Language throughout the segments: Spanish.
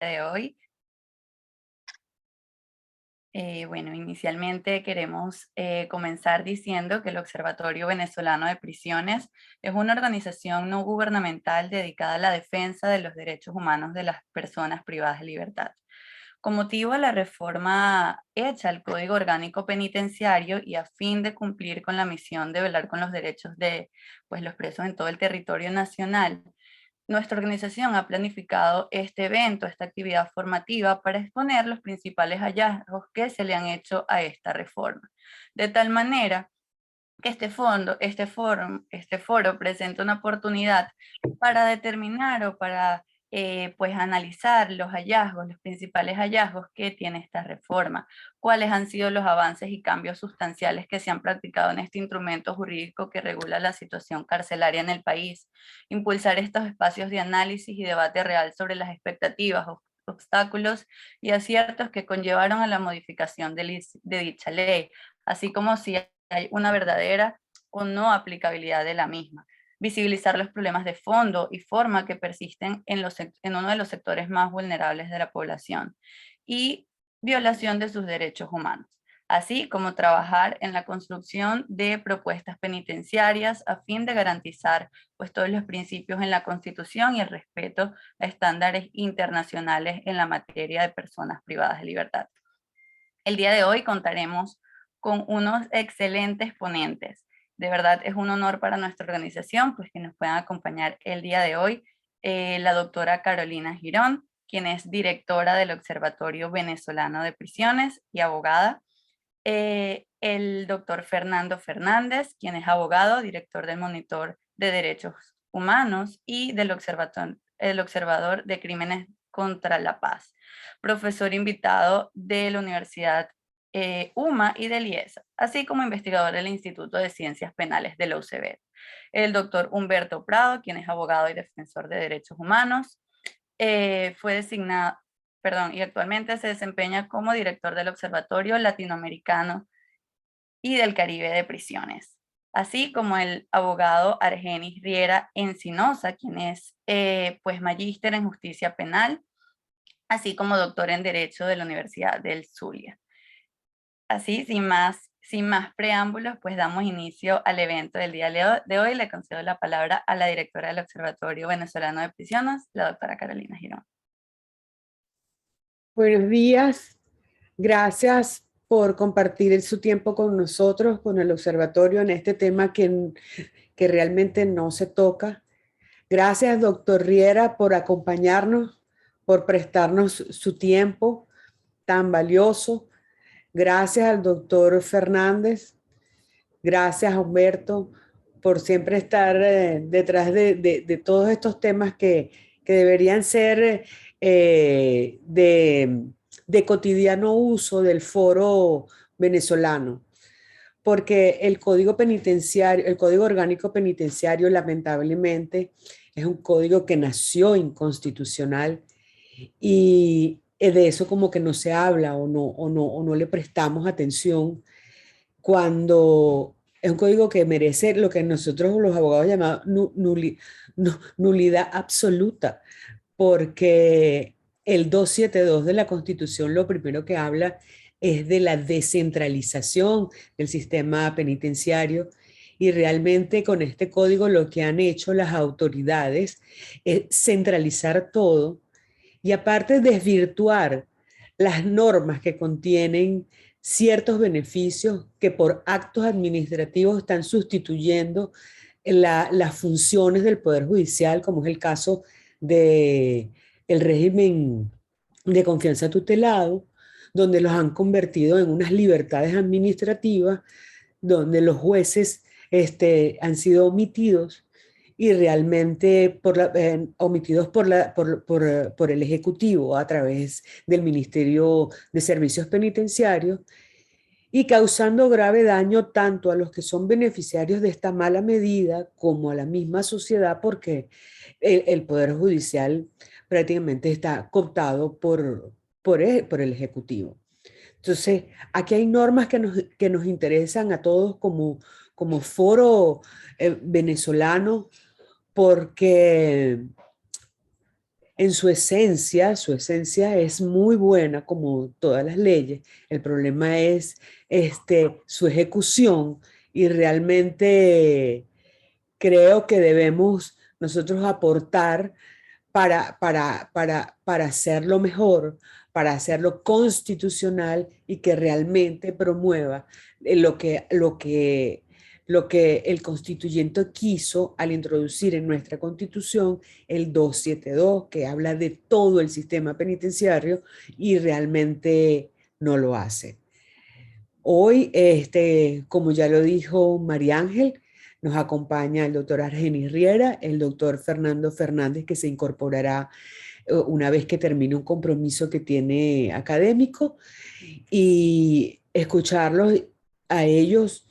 de hoy. Bueno, inicialmente queremos comenzar diciendo que el Observatorio Venezolano de Prisiones es una organización no gubernamental dedicada a la defensa de los derechos humanos de las personas privadas de libertad. Con motivo de la reforma hecha al Código Orgánico Penitenciario y a fin de cumplir con la misión de velar con los derechos de los presos en todo el territorio nacional, nuestra organización ha planificado este evento, esta actividad formativa, para exponer los principales hallazgos que se le han hecho a esta reforma. De tal manera que este foro presenta una oportunidad para determinar o para analizar los hallazgos, los principales hallazgos que tiene esta reforma, cuáles han sido los avances y cambios sustanciales que se han practicado en este instrumento jurídico que regula la situación carcelaria en el país, impulsar estos espacios de análisis y debate real sobre las expectativas, obstáculos y aciertos que conllevaron a la modificación de dicha ley, así como si hay una verdadera o no aplicabilidad de la misma. Visibilizar los problemas de fondo y forma que persisten en uno de los sectores más vulnerables de la población y violación de sus derechos humanos, así como trabajar en la construcción de propuestas penitenciarias a fin de garantizar todos los principios en la Constitución y el respeto a estándares internacionales en la materia de personas privadas de libertad. El día de hoy contaremos con unos excelentes ponentes. De verdad es un honor para nuestra organización que nos puedan acompañar el día de hoy la doctora Carolina Girón, quien es directora del Observatorio Venezolano de Prisiones y abogada. El doctor Fernando Fernández, quien es abogado, director del Monitor de Derechos Humanos y del Observador de Crímenes contra la Paz, profesor invitado de la Universidad UMA y del IESA, así como investigador del Instituto de Ciencias Penales de la UCB. El doctor Humberto Prado, quien es abogado y defensor de derechos humanos, fue designado, y actualmente se desempeña como director del Observatorio Latinoamericano y del Caribe de Prisiones, así como el abogado Argenis Riera Encinosa, quien es magíster en justicia penal, así como doctor en Derecho de la Universidad del Zulia. Así, sin más preámbulos, damos inicio al evento del día de hoy. Le concedo la palabra a la directora del Observatorio Venezolano de Prisiones, la doctora Carolina Girón. Buenos días, gracias por compartir su tiempo con nosotros, con el observatorio en este tema que realmente no se toca. Gracias, doctor Riera, por acompañarnos, por prestarnos su tiempo tan valioso. Gracias al doctor Fernández, gracias a Humberto por siempre estar detrás de todos estos temas que deberían ser de cotidiano uso del foro venezolano, porque el código penitenciario, el código orgánico penitenciario, lamentablemente, es un código que nació inconstitucional y de eso como que no se habla o no le prestamos atención cuando es un código que merece lo que nosotros los abogados llamamos nulidad absoluta, porque el 272 de la Constitución lo primero que habla es de la descentralización del sistema penitenciario y realmente con este código lo que han hecho las autoridades es centralizar todo y aparte desvirtuar las normas que contienen ciertos beneficios que por actos administrativos están sustituyendo las funciones del Poder Judicial, como es el caso del régimen de confianza tutelado, donde los han convertido en unas libertades administrativas, donde los jueces han sido omitidos y realmente omitidos por el Ejecutivo a través del Ministerio de Servicios Penitenciarios y causando grave daño tanto a los que son beneficiarios de esta mala medida como a la misma sociedad, porque el Poder Judicial prácticamente está cooptado por el Ejecutivo. Entonces, aquí hay normas que nos interesan a todos como foro venezolano, porque en su esencia es muy buena como todas las leyes. El problema es su ejecución y realmente creo que debemos nosotros aportar para hacerlo mejor, para hacerlo constitucional y que realmente promueva lo que el constituyente quiso al introducir en nuestra constitución el 272, que habla de todo el sistema penitenciario y realmente no lo hace. Hoy, como ya lo dijo María Ángel, nos acompaña el doctor Argenis Riera, el doctor Fernando Fernández, que se incorporará una vez que termine un compromiso que tiene académico, y escucharlos a ellos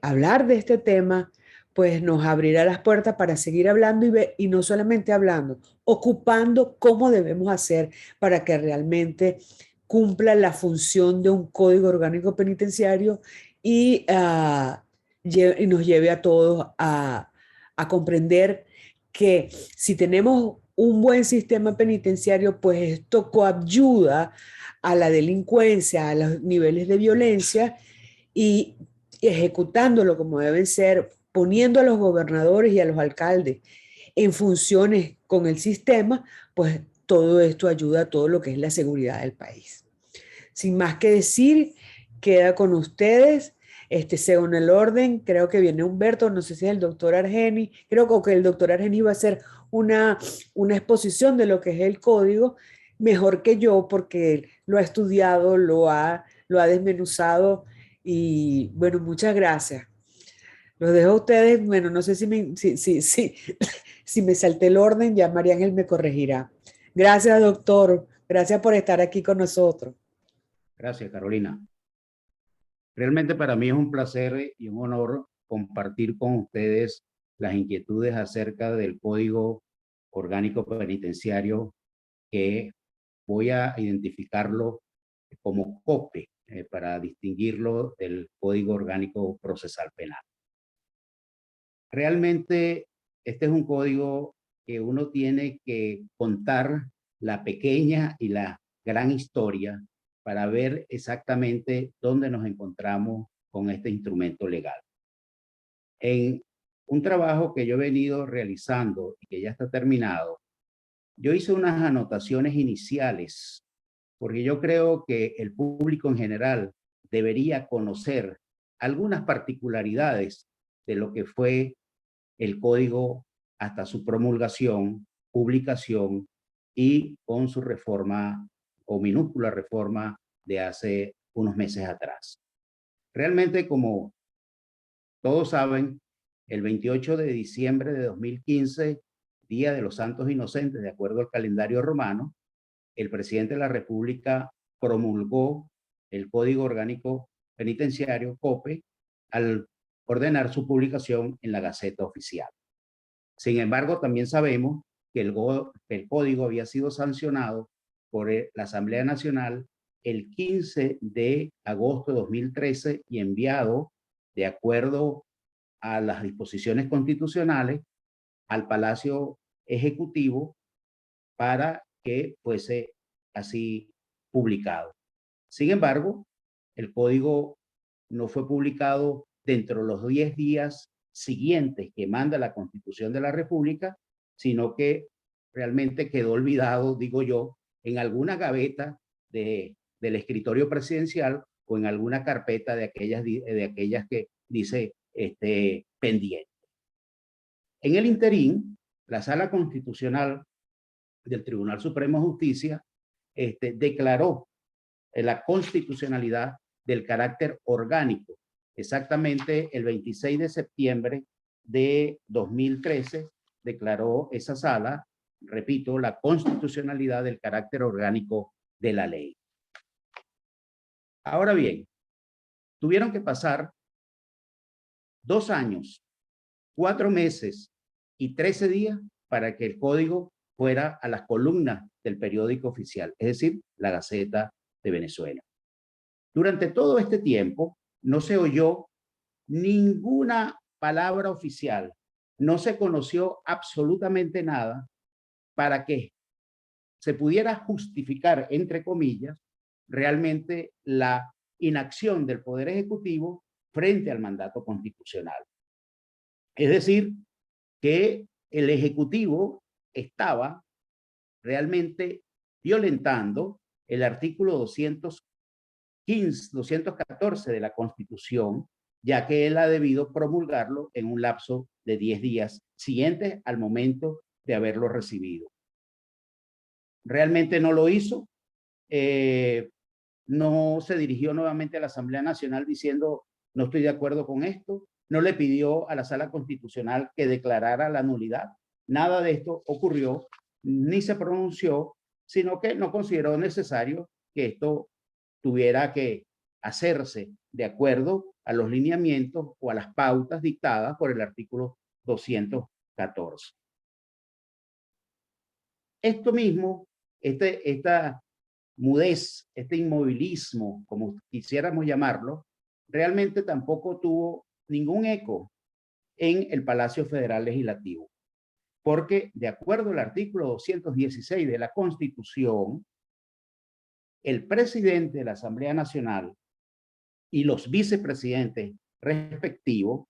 hablar de este tema, pues nos abrirá las puertas para seguir hablando y no solamente hablando, ocupando cómo debemos hacer para que realmente cumpla la función de un código orgánico penitenciario y, y nos lleve a todos a comprender que si tenemos un buen sistema penitenciario, pues esto coayuda a la delincuencia, a los niveles de violencia y ejecutándolo como deben ser, poniendo a los gobernadores y a los alcaldes en funciones con el sistema, pues todo esto ayuda a todo lo que es la seguridad del país. Sin más que decir, queda con ustedes. Según el orden, creo que viene Humberto, no sé si es el doctor Argeni, creo que el doctor Argeni va a hacer una exposición de lo que es el código, mejor que yo, porque él lo ha estudiado, lo ha desmenuzado, y bueno, muchas gracias. Los dejo a ustedes, bueno, no sé si me salté el orden, ya María Ángel me corregirá. Gracias, doctor, gracias por estar aquí con nosotros. Gracias, Carolina. Realmente para mí es un placer y un honor compartir con ustedes las inquietudes acerca del Código Orgánico Penitenciario, que voy a identificarlo como COPE, para distinguirlo del Código Orgánico Procesal Penal. Realmente este es un código que uno tiene que contar la pequeña y la gran historia para ver exactamente dónde nos encontramos con este instrumento legal. En un trabajo que yo he venido realizando y que ya está terminado, yo hice unas anotaciones iniciales, porque yo creo que el público en general debería conocer algunas particularidades de lo que fue el código hasta su promulgación, publicación y con su reforma o minúscula reforma de hace unos meses atrás. Realmente, como todos saben, el 28 de diciembre de 2015, Día de los Santos Inocentes, de acuerdo al calendario romano, el presidente de la República promulgó el Código Orgánico Penitenciario, COPE, al ordenar su publicación en la Gaceta Oficial. Sin embargo, también sabemos que el código había sido sancionado por la Asamblea Nacional el 15 de agosto de 2013 y enviado, de acuerdo a las disposiciones constitucionales, al Palacio Ejecutivo para que fuese así publicado. Sin embargo, el código no fue publicado dentro de los 10 días siguientes que manda la Constitución de la República, sino que realmente quedó olvidado, digo yo, en alguna gaveta del escritorio presidencial o en alguna carpeta de aquellas que dice pendiente. En el interín, la Sala Constitucional del Tribunal Supremo de Justicia declaró la constitucionalidad del carácter orgánico. Exactamente el 26 de septiembre de 2013 declaró esa sala, repito, la constitucionalidad del carácter orgánico de la ley. Ahora bien, tuvieron que pasar 2 años, 4 meses y 13 días para que el código fuera a las columnas del periódico oficial, es decir, la Gaceta de Venezuela. Durante todo este tiempo no se oyó ninguna palabra oficial, no se conoció absolutamente nada para que se pudiera justificar, entre comillas, realmente la inacción del Poder Ejecutivo frente al mandato constitucional. Es decir, que el Ejecutivo estaba realmente violentando el artículo 214 de la Constitución, ya que él ha debido promulgarlo en un lapso de 10 días siguientes al momento de haberlo recibido. Realmente no lo hizo. No se dirigió nuevamente a la Asamblea Nacional diciendo no estoy de acuerdo con esto. No le pidió a la Sala Constitucional que declarara la nulidad. Nada de esto ocurrió, ni se pronunció, sino que no consideró necesario que esto tuviera que hacerse de acuerdo a los lineamientos o a las pautas dictadas por el artículo 214. Esto mismo, esta mudez, este inmovilismo, como quisiéramos llamarlo, realmente tampoco tuvo ningún eco en el Palacio Federal Legislativo, porque de acuerdo al artículo 216 de la Constitución, el presidente de la Asamblea Nacional y los vicepresidentes respectivos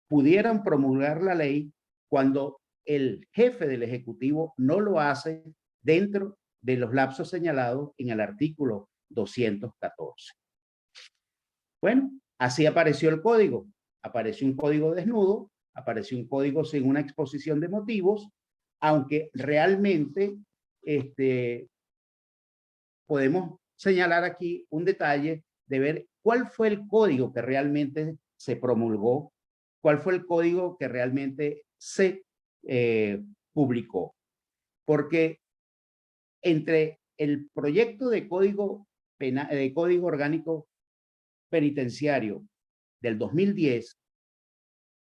pudieran promulgar la ley cuando el jefe del Ejecutivo no lo hace dentro de los lapsos señalados en el artículo 214. Bueno, así apareció el código. Apareció un código desnudo, apareció un código sin una exposición de motivos, aunque realmente podemos señalar aquí un detalle de ver cuál fue el código que realmente se promulgó, cuál fue el código que realmente se publicó. Porque entre el proyecto de código orgánico penitenciario del 2010,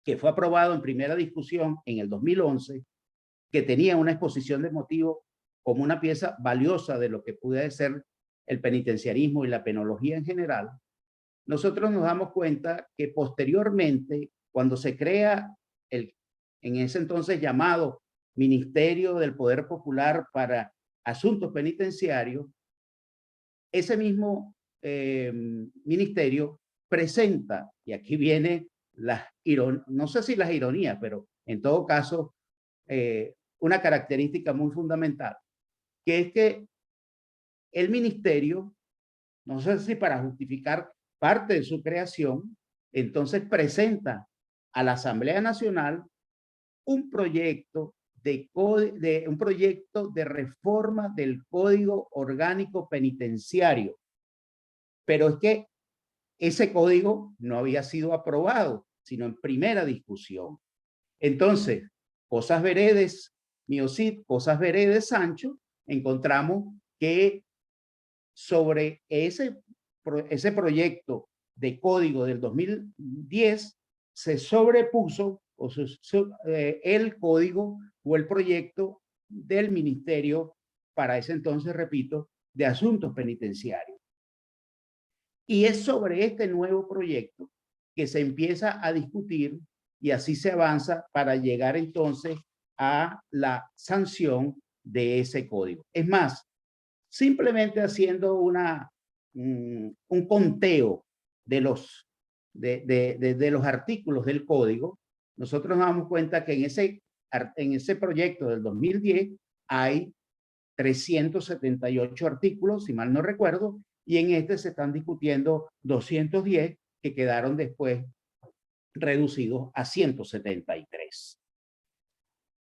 que fue aprobado en primera discusión en el 2011, que tenía una exposición de motivos como una pieza valiosa de lo que puede ser el penitenciarismo y la penología en general, nosotros nos damos cuenta que posteriormente, cuando se crea en ese entonces llamado Ministerio del Poder Popular para Asuntos Penitenciarios, ese mismo ministerio presenta, y aquí viene no sé si las ironías, pero en todo caso, una característica muy fundamental, que es que el ministerio, no sé si para justificar parte de su creación, entonces presenta a la Asamblea Nacional un proyecto de reforma del Código Orgánico Penitenciario. Pero es que ese código no había sido aprobado, sino en primera discusión. Entonces, cosas veredes, Miocid, cosas veredes, Sancho, encontramos que sobre ese proyecto de código del 2010 se sobrepuso el código o el proyecto del Ministerio, para ese entonces, repito, de Asuntos Penitenciarios. Y es sobre este nuevo proyecto que se empieza a discutir y así se avanza para llegar entonces a la sanción de ese código. Es más, simplemente haciendo un conteo de los artículos del código, nosotros nos damos cuenta que en ese proyecto del 2010 hay 378 artículos, si mal no recuerdo, y en este se están discutiendo 210 que quedaron después reducidos a 173.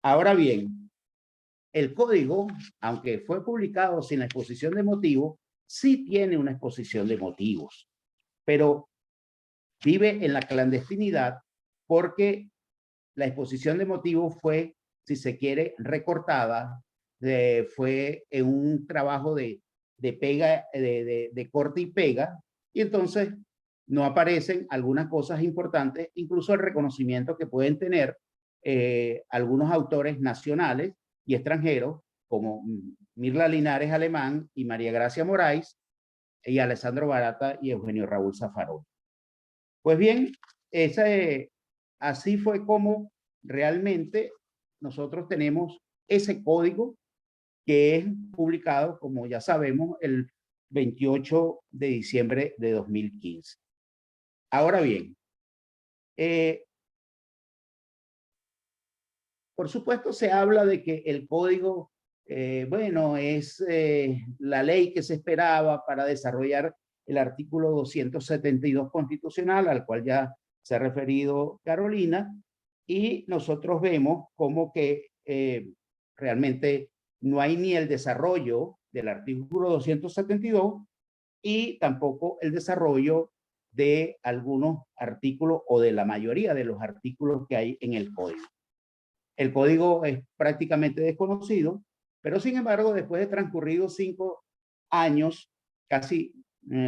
Ahora bien, el código, aunque fue publicado sin la exposición de motivos, sí tiene una exposición de motivos, pero vive en la clandestinidad porque la exposición de motivos fue, si se quiere, recortada, fue en un trabajo de corte y pega, y entonces no aparecen algunas cosas importantes, incluso el reconocimiento que pueden tener algunos autores nacionales y extranjeros, como Mirla Linares Alemán y María Gracia Moraes, y Alessandro Barata y Eugenio Raúl Zaffaroni. Pues bien, así fue como realmente nosotros tenemos ese código que es publicado, como ya sabemos, el 28 de diciembre de 2015. Ahora bien, por supuesto se habla de que el código, bueno, es la ley que se esperaba para desarrollar el artículo 272 constitucional, al cual ya se ha referido Carolina, y nosotros vemos como que realmente no hay ni el desarrollo del artículo 272 y tampoco el desarrollo de algunos artículos o de la mayoría de los artículos que hay en el código. El código es prácticamente desconocido, pero sin embargo, después de transcurridos 5 años, casi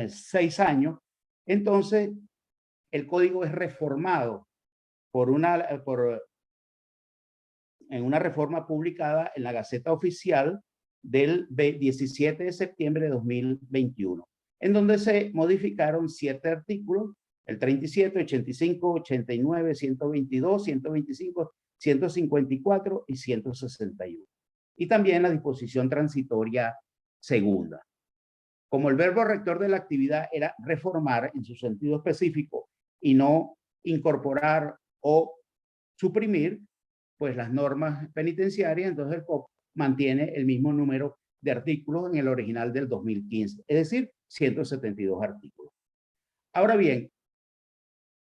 6 años, entonces el código es reformado en una reforma publicada en la Gaceta Oficial del 17 de septiembre de 2021, en donde se modificaron 7 artículos, el 37, 85, 89, 122, 125, 154 y 161. Y también la disposición transitoria segunda. Como el verbo rector de la actividad era reformar en su sentido específico y no incorporar o suprimir, pues las normas penitenciarias, entonces el COP mantiene el mismo número de artículos en el original del 2015, es decir, 172 artículos. Ahora bien,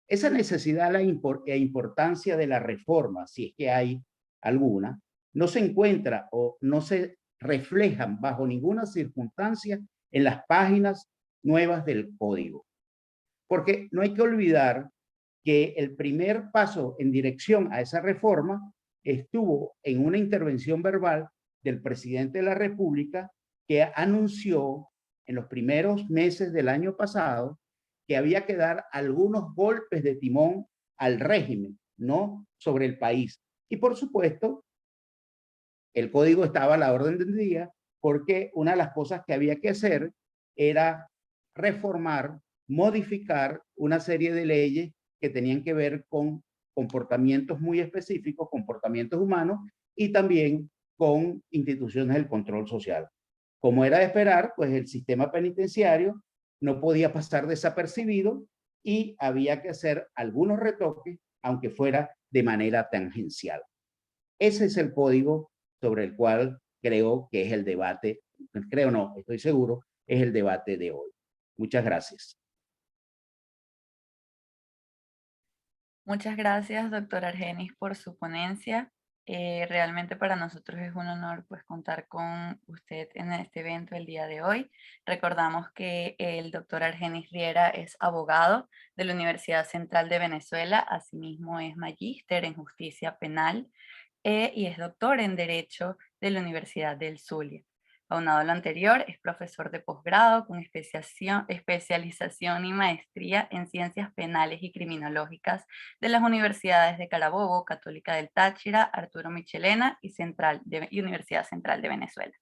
esa necesidad e importancia de la reforma, si es que hay alguna, no se encuentra o no se reflejan bajo ninguna circunstancia en las páginas nuevas del código. Porque no hay que olvidar que el primer paso en dirección a esa reforma estuvo en una intervención verbal del presidente de la República que anunció en los primeros meses del año pasado que había que dar algunos golpes de timón al régimen, ¿no? Sobre el país. Y por supuesto, el código estaba a la orden del día porque una de las cosas que había que hacer era reformar, modificar una serie de leyes que tenían que ver con comportamientos muy específicos, comportamientos humanos y también con instituciones del control social. Como era de esperar, pues el sistema penitenciario no podía pasar desapercibido y había que hacer algunos retoques, aunque fuera de manera tangencial. Ese es el código sobre el cual creo que es el debate, creo no, estoy seguro, es el debate de hoy. Muchas gracias. Muchas gracias, doctor Argenis, por su ponencia. Realmente para nosotros es un honor pues, contar con usted en este evento el día de hoy. Recordamos que el doctor Argenis Riera es abogado de la Universidad Central de Venezuela, asimismo es magíster en justicia penal y es doctor en Derecho de la Universidad del Zulia. Aunado a lo anterior, es profesor de posgrado con especialización y maestría en Ciencias Penales y Criminológicas de las Universidades de Carabobo, Católica del Táchira, Arturo Michelena y Universidad Central de Venezuela.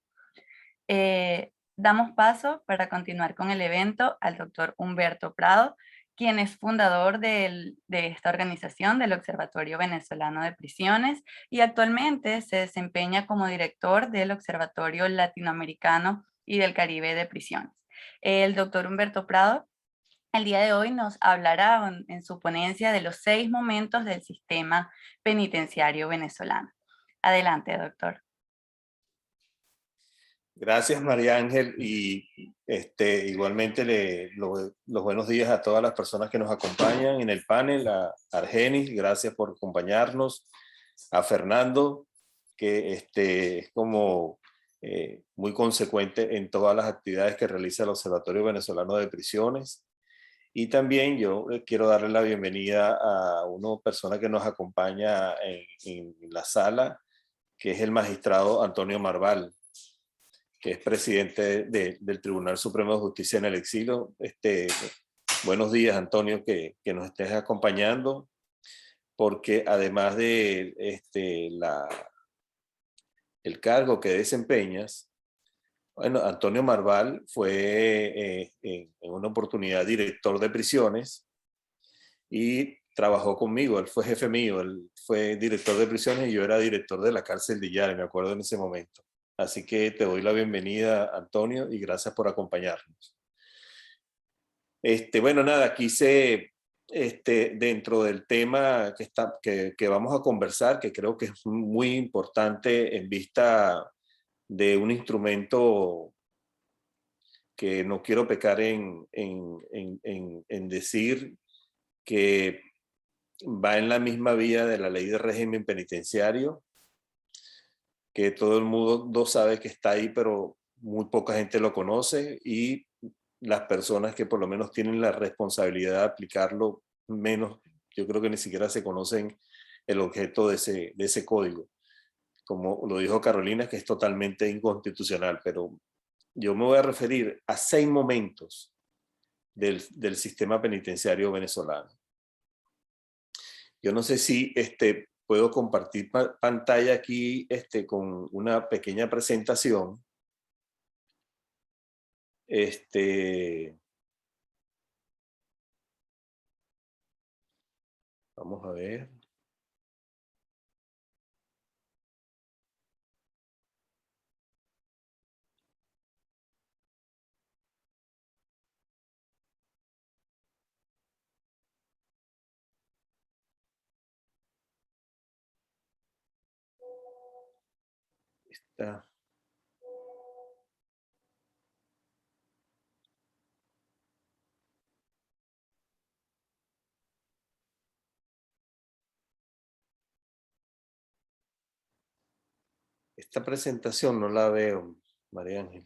Damos paso para continuar con el evento al doctor Humberto Prado, quien es fundador de esta organización, del Observatorio Venezolano de Prisiones, y actualmente se desempeña como director del Observatorio Latinoamericano y del Caribe de Prisiones. El doctor Humberto Prado el día de hoy nos hablará en su ponencia de los 6 momentos del sistema penitenciario venezolano. Adelante, doctor. Gracias, María Ángel, y igualmente los buenos días a todas las personas que nos acompañan en el panel, a Argenis, gracias por acompañarnos, a Fernando, que es como muy consecuente en todas las actividades que realiza el Observatorio Venezolano de Prisiones, y también yo quiero darle la bienvenida a una persona que nos acompaña en la sala, que es el magistrado Antonio Marval, que es presidente del Tribunal Supremo de Justicia en el Exilio. Buenos días, Antonio, que nos estés acompañando, porque además de el cargo que desempeñas, bueno, Antonio Marval fue en una oportunidad director de prisiones y trabajó conmigo. Él fue jefe mío, él fue director de prisiones y yo era director de la cárcel de Yare, me acuerdo en ese momento. Así que te doy la bienvenida, Antonio, y gracias por acompañarnos. Bueno, nada, quise, dentro del tema que vamos a conversar, que creo que es muy importante en vista de un instrumento que no quiero pecar en decir que va en la misma vía de la ley de régimen penitenciario, que todo el mundo sabe que está ahí, pero muy poca gente lo conoce, y las personas que por lo menos tienen la responsabilidad de aplicarlo, menos, yo creo que ni siquiera se conocen el objeto de ese código. Como lo dijo Carolina, que es totalmente inconstitucional, pero yo me voy a referir a 6 momentos del sistema penitenciario venezolano. Yo no sé si puedo compartir pantalla aquí con una pequeña presentación. Vamos a ver. Está. Esta presentación no la veo, María Ángel.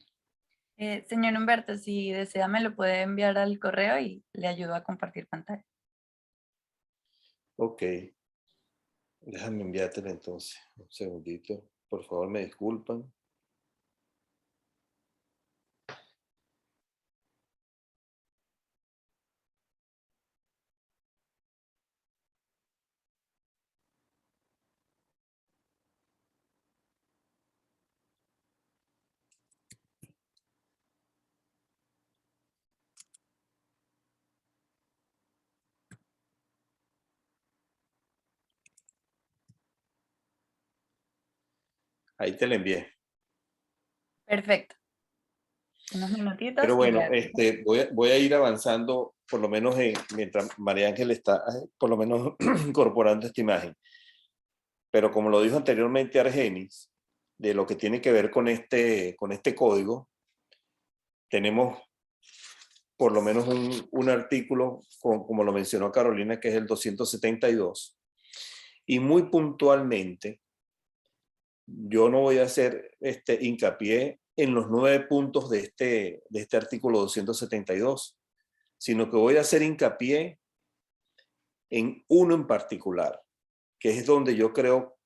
Señor Humberto, si desea me lo puede enviar al correo y le ayudo a compartir pantalla. Ok. Déjame enviártela entonces. Un segundito. Por favor, me disculpan. Ahí te la envié. Perfecto. Unos minutitos Pero y bueno, ya. voy a ir avanzando, por lo menos mientras María Ángel está, por lo menos, incorporando esta imagen. Pero como lo dijo anteriormente Argenis, de lo que tiene que ver con este código, tenemos por lo menos un artículo, como lo mencionó Carolina, que es el 272. Y muy puntualmente, yo no voy a hacer hincapié en los 9 puntos de este artículo 272, sino que voy a hacer hincapié en uno en particular, que es donde yo creo,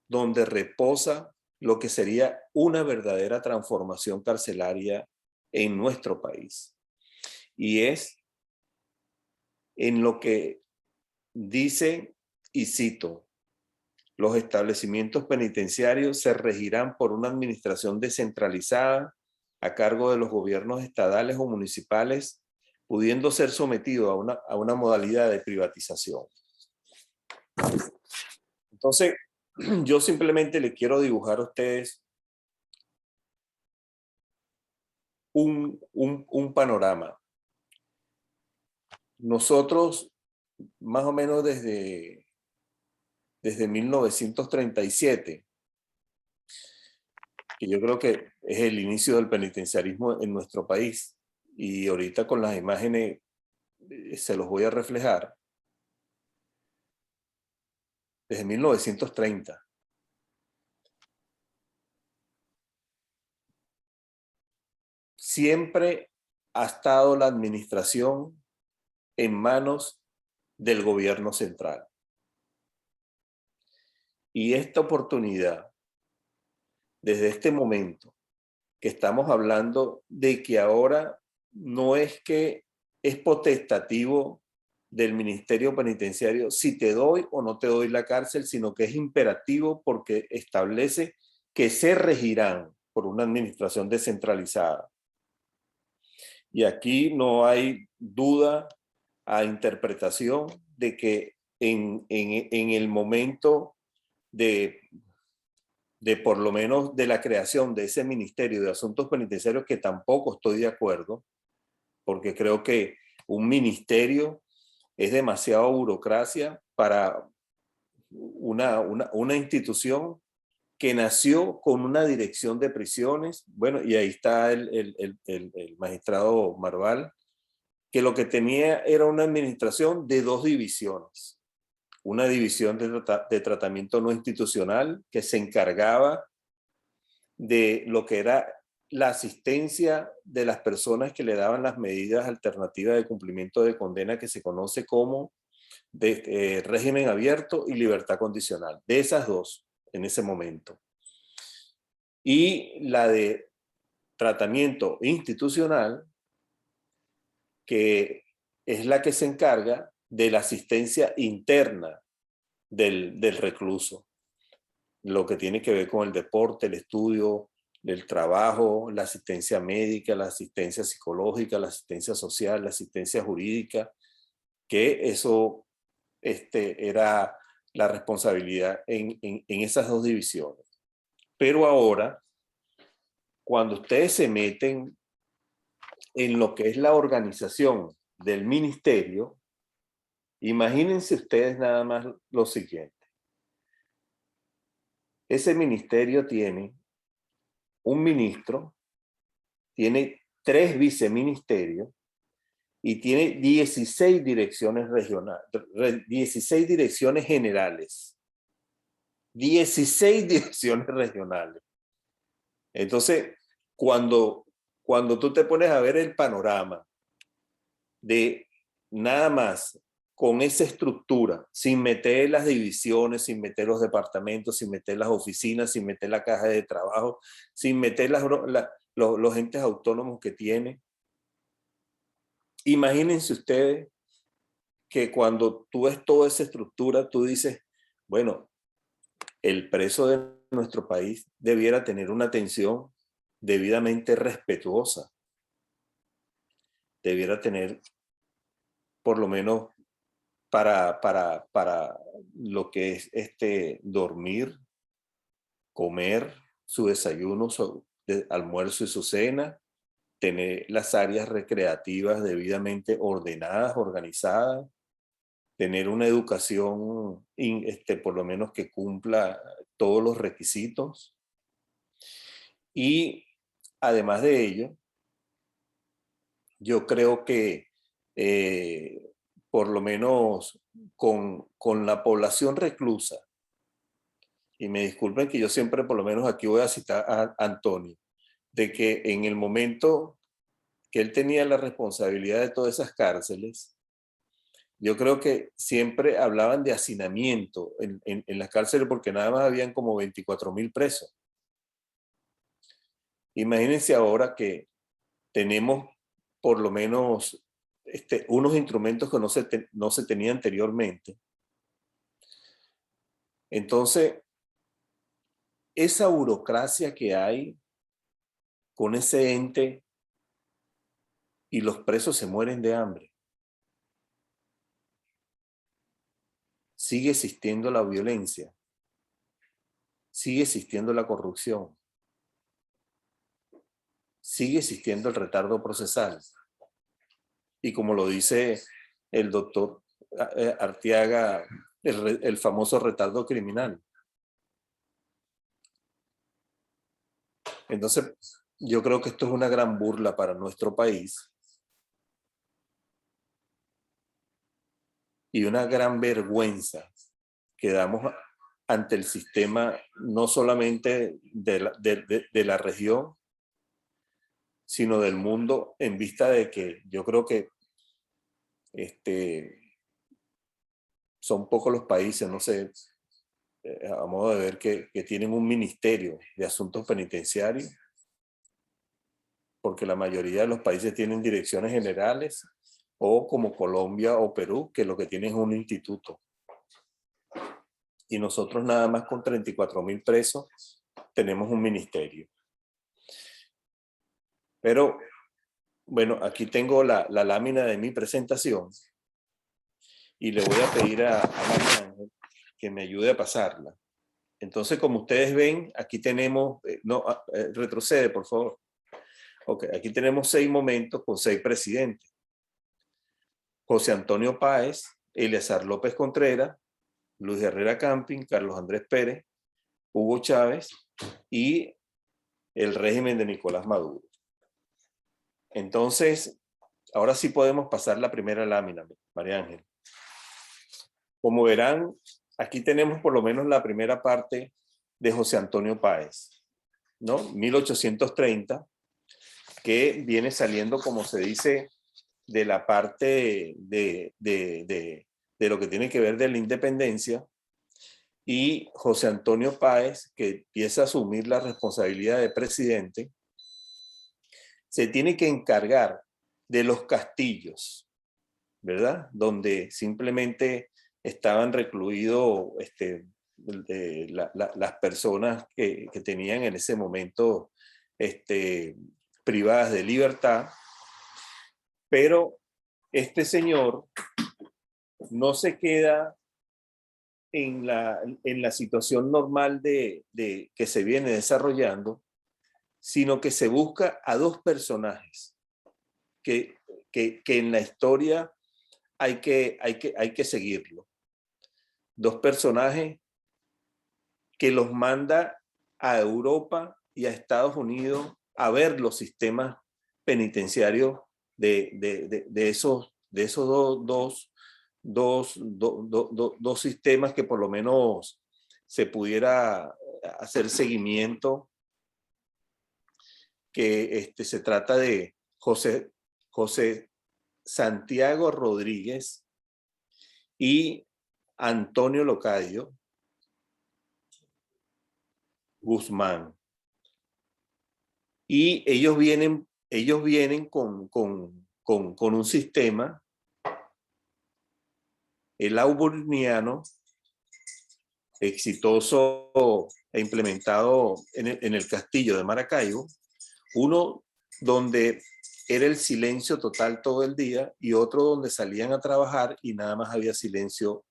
donde reposa lo que sería una verdadera transformación carcelaria en nuestro país. Y es en lo que dice, y cito: los establecimientos penitenciarios se regirán por una administración descentralizada a cargo de los gobiernos estatales o municipales, pudiendo ser sometido a una modalidad de privatización. Entonces, yo simplemente le quiero dibujar a ustedes un panorama. Nosotros, más o menos desde 1937, que yo creo que es el inicio del penitenciarismo en nuestro país, y ahorita con las imágenes se los voy a reflejar, desde 1930. Siempre ha estado la administración en manos del gobierno central. Y esta oportunidad, desde este momento, que estamos hablando de que ahora no es que es potestativo del Ministerio Penitenciario si te doy o no te doy la cárcel, sino que es imperativo porque establece que se regirán por una administración descentralizada. Y aquí no hay duda a interpretación de que en el momento de de por lo menos de la creación de ese Ministerio de Asuntos Penitenciarios, que tampoco estoy de acuerdo, porque creo que un ministerio es demasiado burocracia para una institución que nació con una dirección de prisiones. Bueno, y ahí está el magistrado Marval, que lo que tenía era una administración de 2 divisiones. Una división de tratamiento no institucional que se encargaba de lo que era la asistencia de las personas que le daban las medidas alternativas de cumplimiento de condena, que se conoce como régimen abierto y libertad condicional. De esas 2 en ese momento. Y la de tratamiento institucional, que es la que se encarga de la asistencia interna del recluso. Lo que tiene que ver con el deporte, el estudio, el trabajo, la asistencia médica, la asistencia psicológica, la asistencia social, la asistencia jurídica, que eso era la responsabilidad en esas 2 divisiones. Pero ahora, cuando ustedes se meten en lo que es la organización del ministerio, imagínense ustedes nada más lo siguiente. Ese ministerio tiene un ministro, tiene 3 viceministerios y tiene 16 direcciones regionales, 16 direcciones generales. 16 direcciones regionales. Entonces, cuando tú te pones a ver el panorama de nada más con esa estructura, sin meter las divisiones, sin meter los departamentos, sin meter las oficinas, sin meter la caja de trabajo, sin meter los entes autónomos que tiene, imagínense ustedes que cuando tú ves toda esa estructura, tú dices, bueno, el preso de nuestro país debiera tener una atención debidamente respetuosa. Debiera tener, por lo menos, para lo que es dormir, comer, su desayuno, su almuerzo y su cena, tener las áreas recreativas debidamente ordenadas, organizadas, tener una educación por lo menos que cumpla todos los requisitos. Y además de ello, yo creo que por lo menos con la población reclusa, y me disculpen que yo siempre por lo menos aquí voy a citar a Antonio, de que en el momento que él tenía la responsabilidad de todas esas cárceles, yo creo que siempre hablaban de hacinamiento en las cárceles porque nada más habían como 24.000 presos. Imagínense ahora que tenemos por lo menos unos instrumentos que no se tenían anteriormente. Entonces, esa burocracia que hay con ese ente y los presos se mueren de hambre. Sigue existiendo la violencia. Sigue existiendo la corrupción. Sigue existiendo el retardo procesal. Y como lo dice el doctor Arteaga, el famoso retardo criminal. Entonces, yo creo que esto es una gran burla para nuestro país y una gran vergüenza que damos ante el sistema, no solamente de la región, sino del mundo, en vista de que yo creo que son pocos los países, no sé, a modo de ver, que tienen un ministerio de asuntos penitenciarios, porque la mayoría de los países tienen direcciones generales, o como Colombia o Perú, que lo que tienen es un instituto. Y nosotros nada más con 34.000 presos tenemos un ministerio. Pero, bueno, aquí tengo la lámina de mi presentación y le voy a pedir a María Ángel que me ayude a pasarla. Entonces, como ustedes ven, aquí tenemos, retrocede, por favor. Ok, aquí tenemos 6 momentos con 6 presidentes. José Antonio Páez, Eleazar López Contreras, Luis Herrera Camping, Carlos Andrés Pérez, Hugo Chávez y el régimen de Nicolás Maduro. Entonces, ahora sí podemos pasar la primera lámina, María Ángel. Como verán, aquí tenemos por lo menos la primera parte de José Antonio Páez, ¿no? 1830, que viene saliendo, como se dice, de la parte de lo que tiene que ver de la independencia, y José Antonio Páez, que empieza a asumir la responsabilidad de presidente, se tiene que encargar de los castillos, ¿verdad? Donde simplemente estaban recluidos las personas que tenían en ese momento privadas de libertad. Pero este señor no se queda en la situación normal de que se viene desarrollando, sino que se busca a 2 personajes que en la historia hay que seguirlo. 2 personajes que los manda a Europa y a Estados Unidos a ver los sistemas penitenciarios de esos dos sistemas, que por lo menos se pudiera hacer seguimiento, que se trata de José Santiago Rodríguez y Antonio Locadio Guzmán. Y ellos vienen con un sistema, el auburniano, exitoso e implementado en el castillo de Maracaibo, uno donde era el silencio total todo el día y otro donde salían a trabajar y nada más había silencio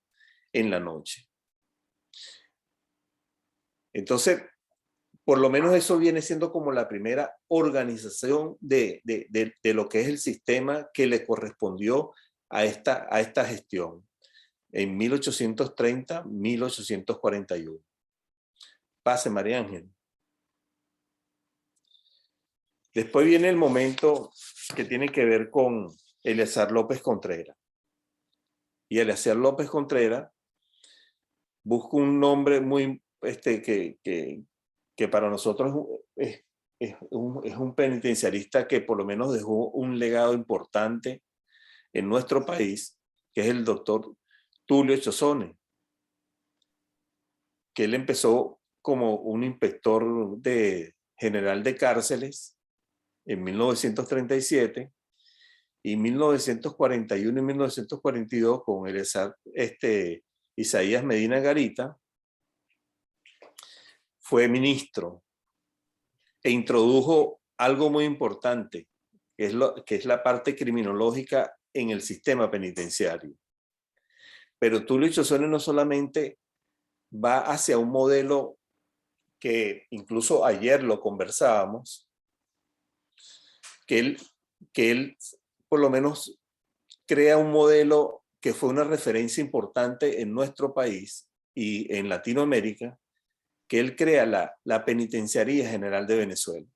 en la noche. Entonces, por lo menos eso viene siendo como la primera organización de lo que es el sistema que le correspondió a esta gestión en 1830-1841. Pase, María Ángel. Después viene el momento que tiene que ver con Eleazar López Contreras. Y Eleazar López Contreras busca un nombre muy que para nosotros es un penitenciarista que por lo menos dejó un legado importante en nuestro país, que es el doctor Tulio Chozone, que él empezó como un inspector general de cárceles en 1937, y 1941 y 1942 con el Isaías Medina Garita fue ministro e introdujo algo muy importante, que es la parte criminológica en el sistema penitenciario. Pero Tulio Chozone no solamente va hacia un modelo que incluso ayer lo conversábamos, que él por lo menos crea un modelo que fue una referencia importante en nuestro país y en Latinoamérica, que él crea la Penitenciaría General de Venezuela.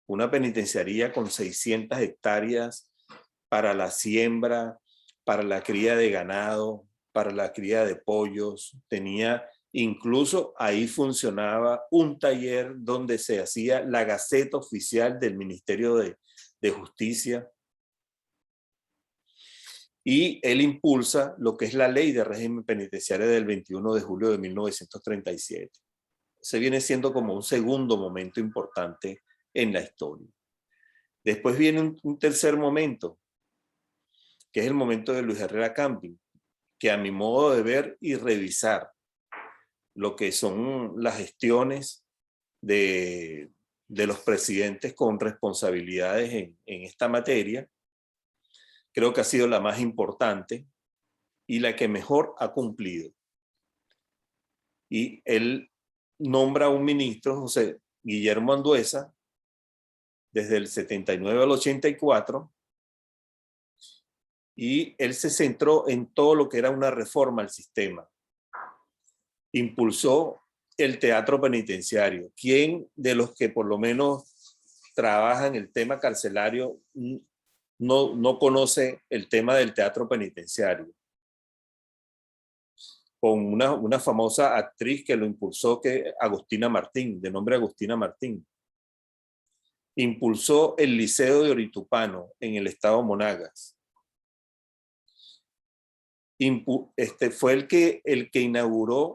Una penitenciaría con 600 hectáreas para la siembra, para la cría de ganado, para la cría de pollos. Tenía, incluso ahí funcionaba un taller donde se hacía la Gaceta Oficial del Ministerio de Justicia. Y él impulsa lo que es la Ley de Régimen Penitenciario del 21 de julio de 1937. Se viene siendo como un segundo momento importante en la historia. Después viene un tercer momento, que es el momento de Luis Herrera Camping, que a mi modo de ver y revisar lo que son las gestiones de los presidentes con responsabilidades en esta materia, creo que ha sido la más importante y la que mejor ha cumplido. y él nombra a un ministro, José Guillermo Andueza, desde el 79 al 84, y él se centró en todo lo que era una reforma al sistema. Impulsó el teatro penitenciario. ¿Quién de los que por lo menos trabajan el tema carcelario no conoce el tema del teatro penitenciario? Con una famosa actriz que lo impulsó, que Agustina Martín, de nombre Agustina Martín. Impulsó el Liceo de Oritupano en el estado Monagas. Fue el que inauguró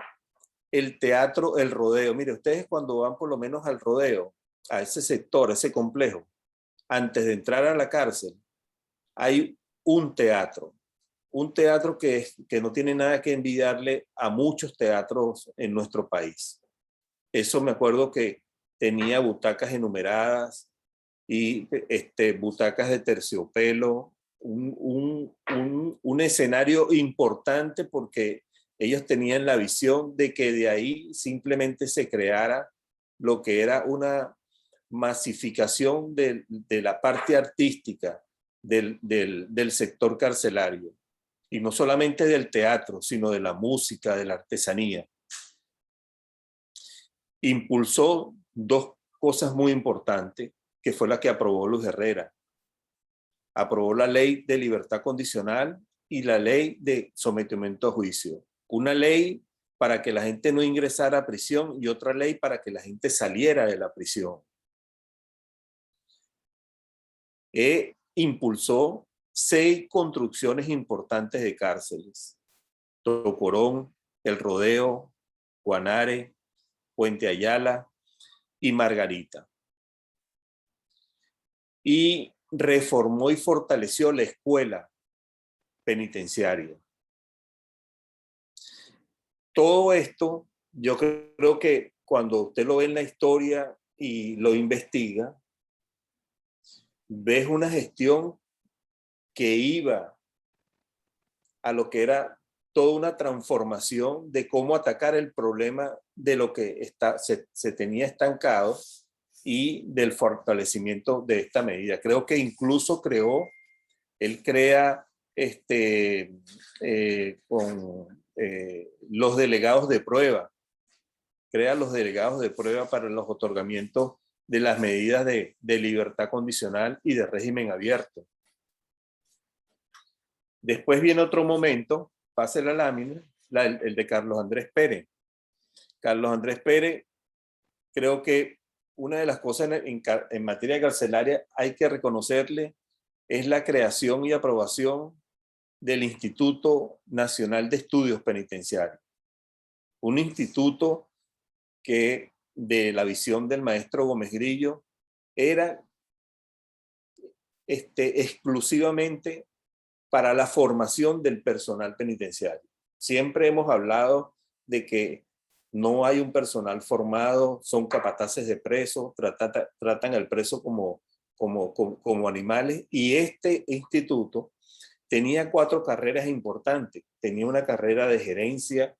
el teatro El Rodeo. Mire, ustedes cuando van por lo menos al rodeo, a ese sector, a ese complejo, antes de entrar a la cárcel, hay un teatro que no tiene nada que envidiarle a muchos teatros en nuestro país. Eso me acuerdo que tenía butacas enumeradas y butacas de terciopelo, un escenario importante, porque ellos tenían la visión de que de ahí simplemente se creara lo que era una masificación de la parte artística del sector carcelario. Y no solamente del teatro, sino de la música, de la artesanía. Impulsó dos cosas muy importantes, que fue la que aprobó Luis Herrera. Aprobó la ley de libertad condicional y la ley de sometimiento a juicio. Una ley para que la gente no ingresara a prisión y otra ley para que la gente saliera de la prisión. Impulsó 6 construcciones importantes de cárceles: Tocorón, El Rodeo, Guanare, Puente Ayala y Margarita. Y reformó y fortaleció la escuela penitenciaria. Todo esto, yo creo que cuando usted lo ve en la historia y lo investiga, ves una gestión que iba a lo que era toda una transformación de cómo atacar el problema de lo que se tenía estancado y del fortalecimiento de esta medida. Creo que incluso él crea con los delegados de prueba, crea los delegados de prueba para los otorgamientos de las medidas de libertad condicional y de régimen abierto. Después viene otro momento, pase la lámina, el de Carlos Andrés Pérez. Carlos Andrés Pérez, creo que una de las cosas en materia carcelaria hay que reconocerle es la creación y aprobación del Instituto Nacional de Estudios Penitenciarios. Un instituto que, de la visión del maestro Gómez Grillo, era exclusivamente para la formación del personal penitenciario. Siempre hemos hablado de que no hay un personal formado, son capataces de presos, tratan al preso como animales, y este instituto tenía 4 carreras importantes. Tenía una carrera de gerencia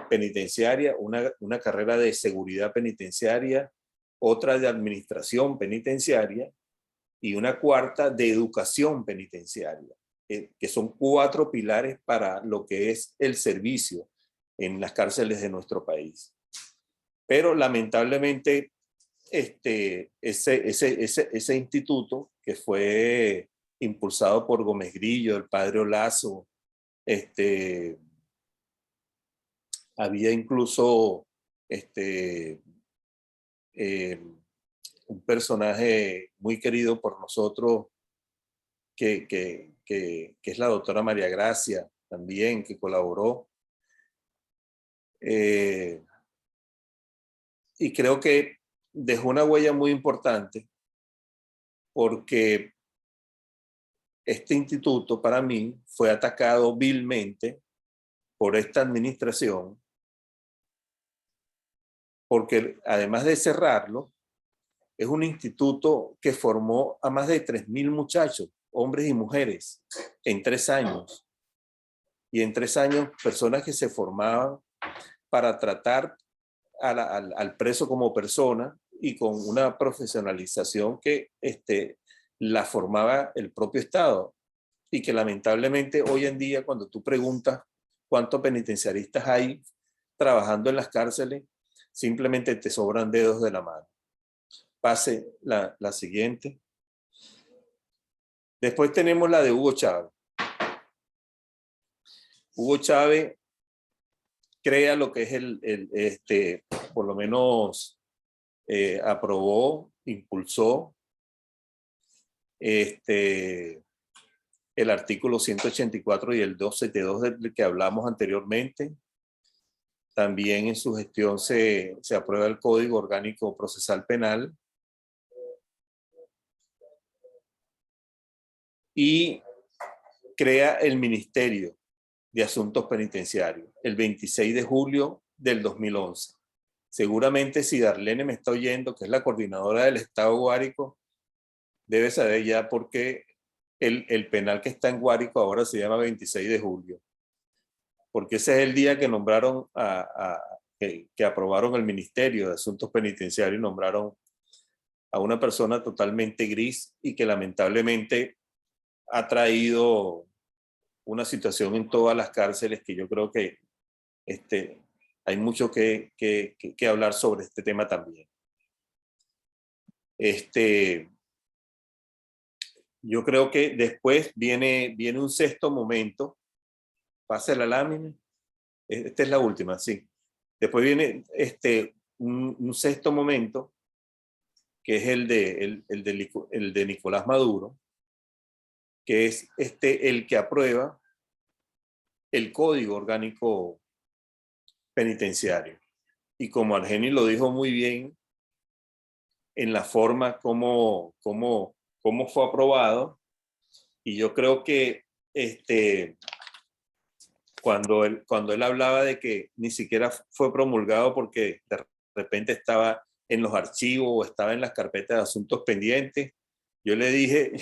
penitenciaria, una carrera de seguridad penitenciaria, otra de administración penitenciaria y una cuarta de educación penitenciaria, que son 4 pilares para lo que es el servicio en las cárceles de nuestro país. Pero lamentablemente ese instituto, que fue impulsado por Gómez Grillo, el padre Olazo, había incluso un personaje muy querido por nosotros, que es la doctora María Gracia, también, que colaboró. Y creo que dejó una huella muy importante, porque este instituto para mí fue atacado vilmente por esta administración, porque además de cerrarlo, es un instituto que formó a más de 3.000 muchachos, hombres y mujeres, en 3 años. Y en 3 años, personas que se formaban para tratar al preso como persona y con una profesionalización que la formaba el propio Estado. Y que lamentablemente hoy en día, cuando tú preguntas cuántos penitenciaristas hay trabajando en las cárceles, simplemente te sobran dedos de la mano. Pase la siguiente. Después tenemos la de Hugo Chávez. Hugo Chávez crea lo que es por lo menos aprobó, impulsó el artículo 184 y el 272 del que hablamos anteriormente. También en su gestión se aprueba el Código Orgánico Procesal Penal. Y crea el Ministerio de Asuntos Penitenciarios el 26 de julio del 2011. Seguramente si Darlene me está oyendo, que es la coordinadora del Estado Guárico, debe saber ya por qué el penal que está en Guárico ahora se llama 26 de julio. Porque ese es el día que nombraron que aprobaron el Ministerio de Asuntos Penitenciarios y nombraron a una persona totalmente gris y que lamentablemente ha traído una situación en todas las cárceles que yo creo que hay mucho que hablar sobre este tema también. Yo creo que después viene un sexto momento. Pase la lámina. Esta es la última, sí. Después viene un sexto momento, que es el de Nicolás Maduro, que es el que aprueba el Código Orgánico Penitenciario. Y como Argenis lo dijo muy bien, en la forma como fue aprobado, y yo creo que cuando él hablaba de que ni siquiera fue promulgado porque de repente estaba en los archivos o estaba en las carpetas de asuntos pendientes, yo le dije,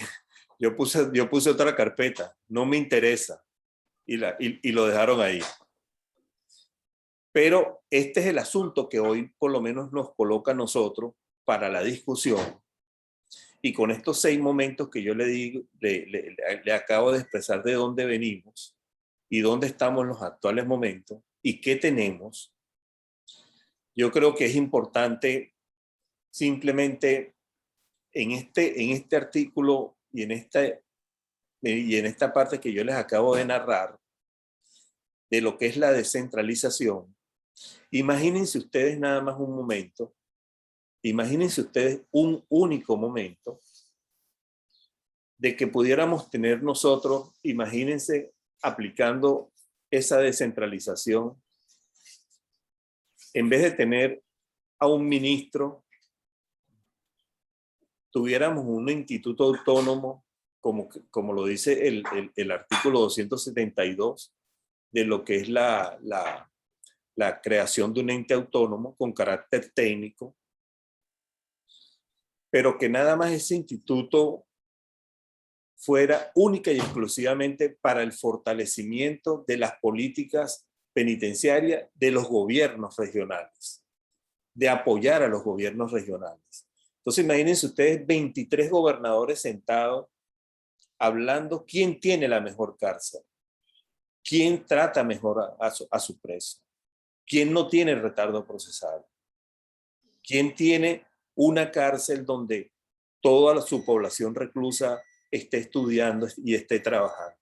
yo puse otra carpeta, no me interesa, y lo dejaron ahí. Pero este es el asunto que hoy por lo menos nos coloca a nosotros para la discusión. Y con estos 6 momentos que yo le acabo de expresar de dónde venimos y dónde estamos en los actuales momentos y qué tenemos, yo creo que es importante simplemente en este artículo y en esta parte que yo les acabo de narrar de lo que es la descentralización. Imagínense ustedes nada más un momento, imagínense ustedes un único momento de que pudiéramos tener nosotros, imagínense aplicando esa descentralización, en vez de tener a un ministro, tuviéramos un instituto autónomo, como lo dice el artículo 272, de lo que es la creación de un ente autónomo con carácter técnico, pero que nada más ese instituto fuera única y exclusivamente para el fortalecimiento de las políticas penitenciarias de los gobiernos regionales, de apoyar a los gobiernos regionales. Entonces imagínense ustedes 23 gobernadores sentados hablando quién tiene la mejor cárcel, quién trata mejor a su preso, quién no tiene retardo procesal, quién tiene una cárcel donde toda su población reclusa esté estudiando y esté trabajando.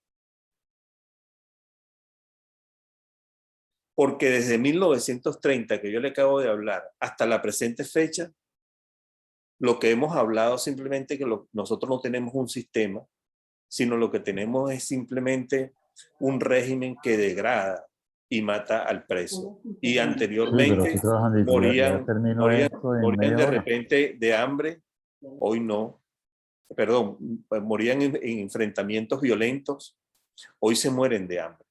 Porque desde 1930, que yo le acabo de hablar, hasta la presente fecha, lo que hemos hablado simplemente que nosotros no tenemos un sistema, sino lo que tenemos es simplemente un régimen que degrada y mata al preso. Y anteriormente morían de repente de hambre, hoy no. Perdón, morían en enfrentamientos violentos, hoy se mueren de hambre.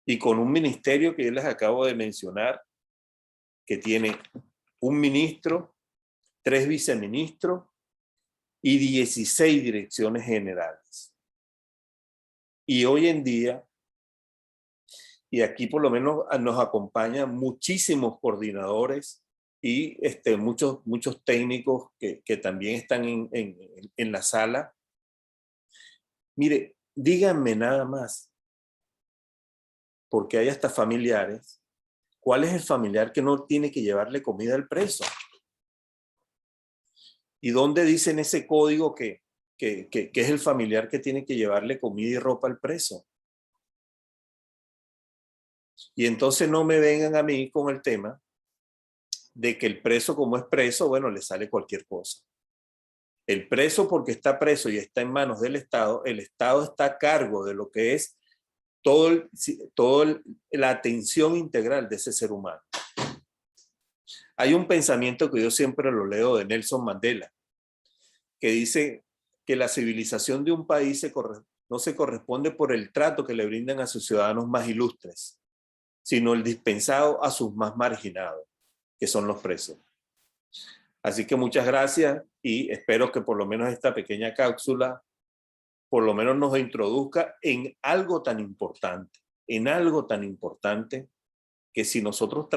Y con un ministerio que yo les acabo de mencionar, que tiene un ministro, 3 viceministros y 16 direcciones generales. Y hoy en día y aquí por lo menos nos acompañan muchísimos coordinadores y muchos técnicos que también están en la sala. Mire, díganme nada más, porque hay hasta familiares, ¿cuál es el familiar que no tiene que llevarle comida al preso? ¿Y dónde dice en ese código que es el familiar que tiene que llevarle comida y ropa al preso? Y entonces no me vengan a mí con el tema de que el preso, como es preso, bueno, le sale cualquier cosa. El preso, porque está preso y está en manos del Estado, el Estado está a cargo de lo que es toda la atención integral de ese ser humano. Hay un pensamiento que yo siempre lo leo de Nelson Mandela, que dice que la civilización de un país no se corresponde por el trato que le brindan a sus ciudadanos más ilustres, sino el dispensado a sus más marginados, que son los presos. Así que muchas gracias y espero que por lo menos esta pequeña cápsula por lo menos nos introduzca en algo tan importante, que si nosotros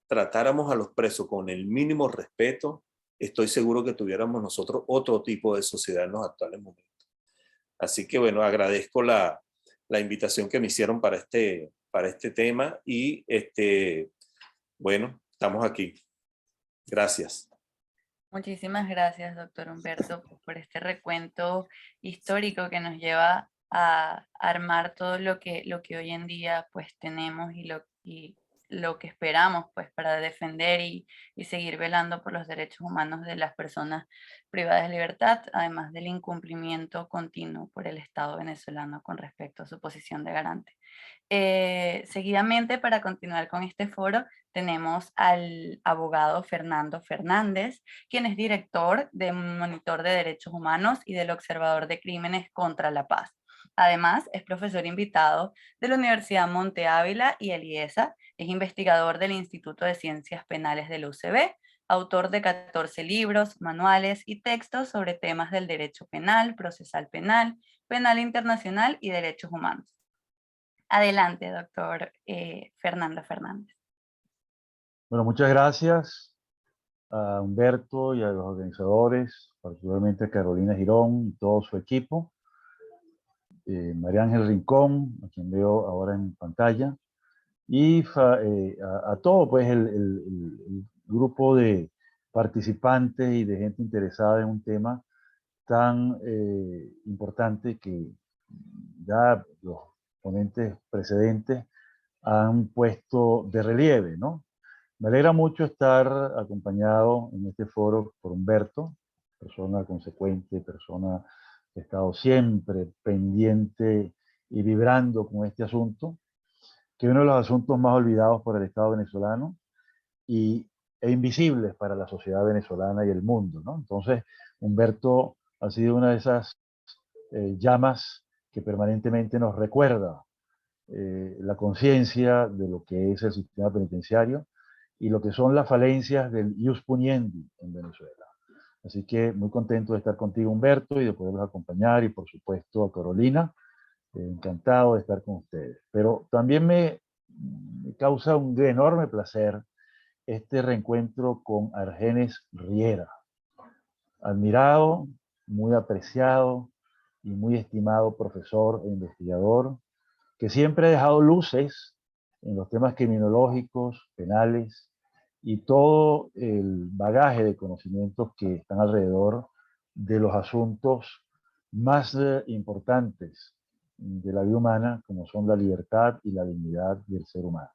tratáramos a los presos con el mínimo respeto, estoy seguro que tuviéramos nosotros otro tipo de sociedad en los actuales momentos. Así que bueno, agradezco la invitación que me hicieron para este tema y bueno, estamos aquí. Gracias. Muchísimas gracias, doctor Humberto, por este recuento histórico que nos lleva a armar todo lo que hoy en día pues tenemos y lo que esperamos pues para defender y seguir velando por los derechos humanos de las personas privadas de libertad, además del incumplimiento continuo por el Estado venezolano con respecto a su posición de garante. Seguidamente, para continuar con este foro, tenemos al abogado Fernando Fernández, quien es director de Monitor de Derechos Humanos y del Observador de Crímenes contra la Paz. Además, es profesor invitado de la Universidad Monte Ávila y el IESA, es investigador del Instituto de Ciencias Penales del UCB, autor de 14 libros, manuales y textos sobre temas del derecho penal, procesal penal, penal internacional y derechos humanos. Adelante, doctor Fernando Fernández. Bueno, muchas gracias a Humberto y a los organizadores, particularmente a Carolina Girón y todo su equipo, María Ángel Rincón, a quien veo ahora en pantalla, y a todo pues, el grupo de participantes y de gente interesada en un tema tan importante que ya los ponentes precedentes han puesto de relieve, ¿no? Me alegra mucho estar acompañado en este foro por Humberto, persona consecuente, persona que ha estado siempre pendiente y vibrando con este asunto, que es uno de los asuntos más olvidados por el Estado venezolano e invisibles para la sociedad venezolana y el mundo, ¿no? Entonces, Humberto ha sido una de esas llamas que permanentemente nos recuerda la conciencia de lo que es el sistema penitenciario y lo que son las falencias del ius puniendi en Venezuela. Así que muy contento de estar contigo, Humberto, y de poderlos acompañar, y por supuesto a Carolina, encantado de estar con ustedes. Pero también me causa un enorme placer este reencuentro con Argenis Riera, admirado, muy apreciado y muy estimado profesor e investigador, que siempre ha dejado luces en los temas criminológicos, penales y todo el bagaje de conocimientos que están alrededor de los asuntos más importantes de la vida humana, como son la libertad y la dignidad del ser humano.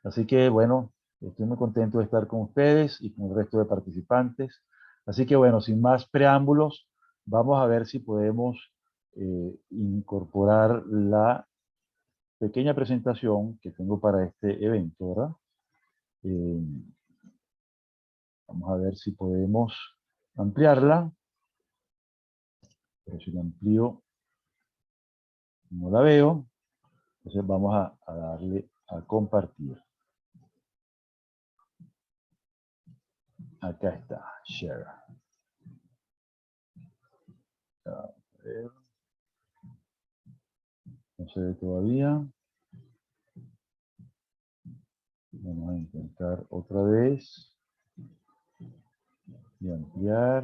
Así que, bueno, estoy muy contento de estar con ustedes y con el resto de participantes. Así que, bueno, sin más preámbulos, vamos a ver si podemos incorporar la pequeña presentación que tengo para este evento, ¿verdad? Vamos a ver si podemos ampliarla. Pero si la amplío, no la veo. Entonces vamos a darle a compartir. Acá está, share. A ver. No se ve todavía. Vamos a intentar otra vez. Y ampliar.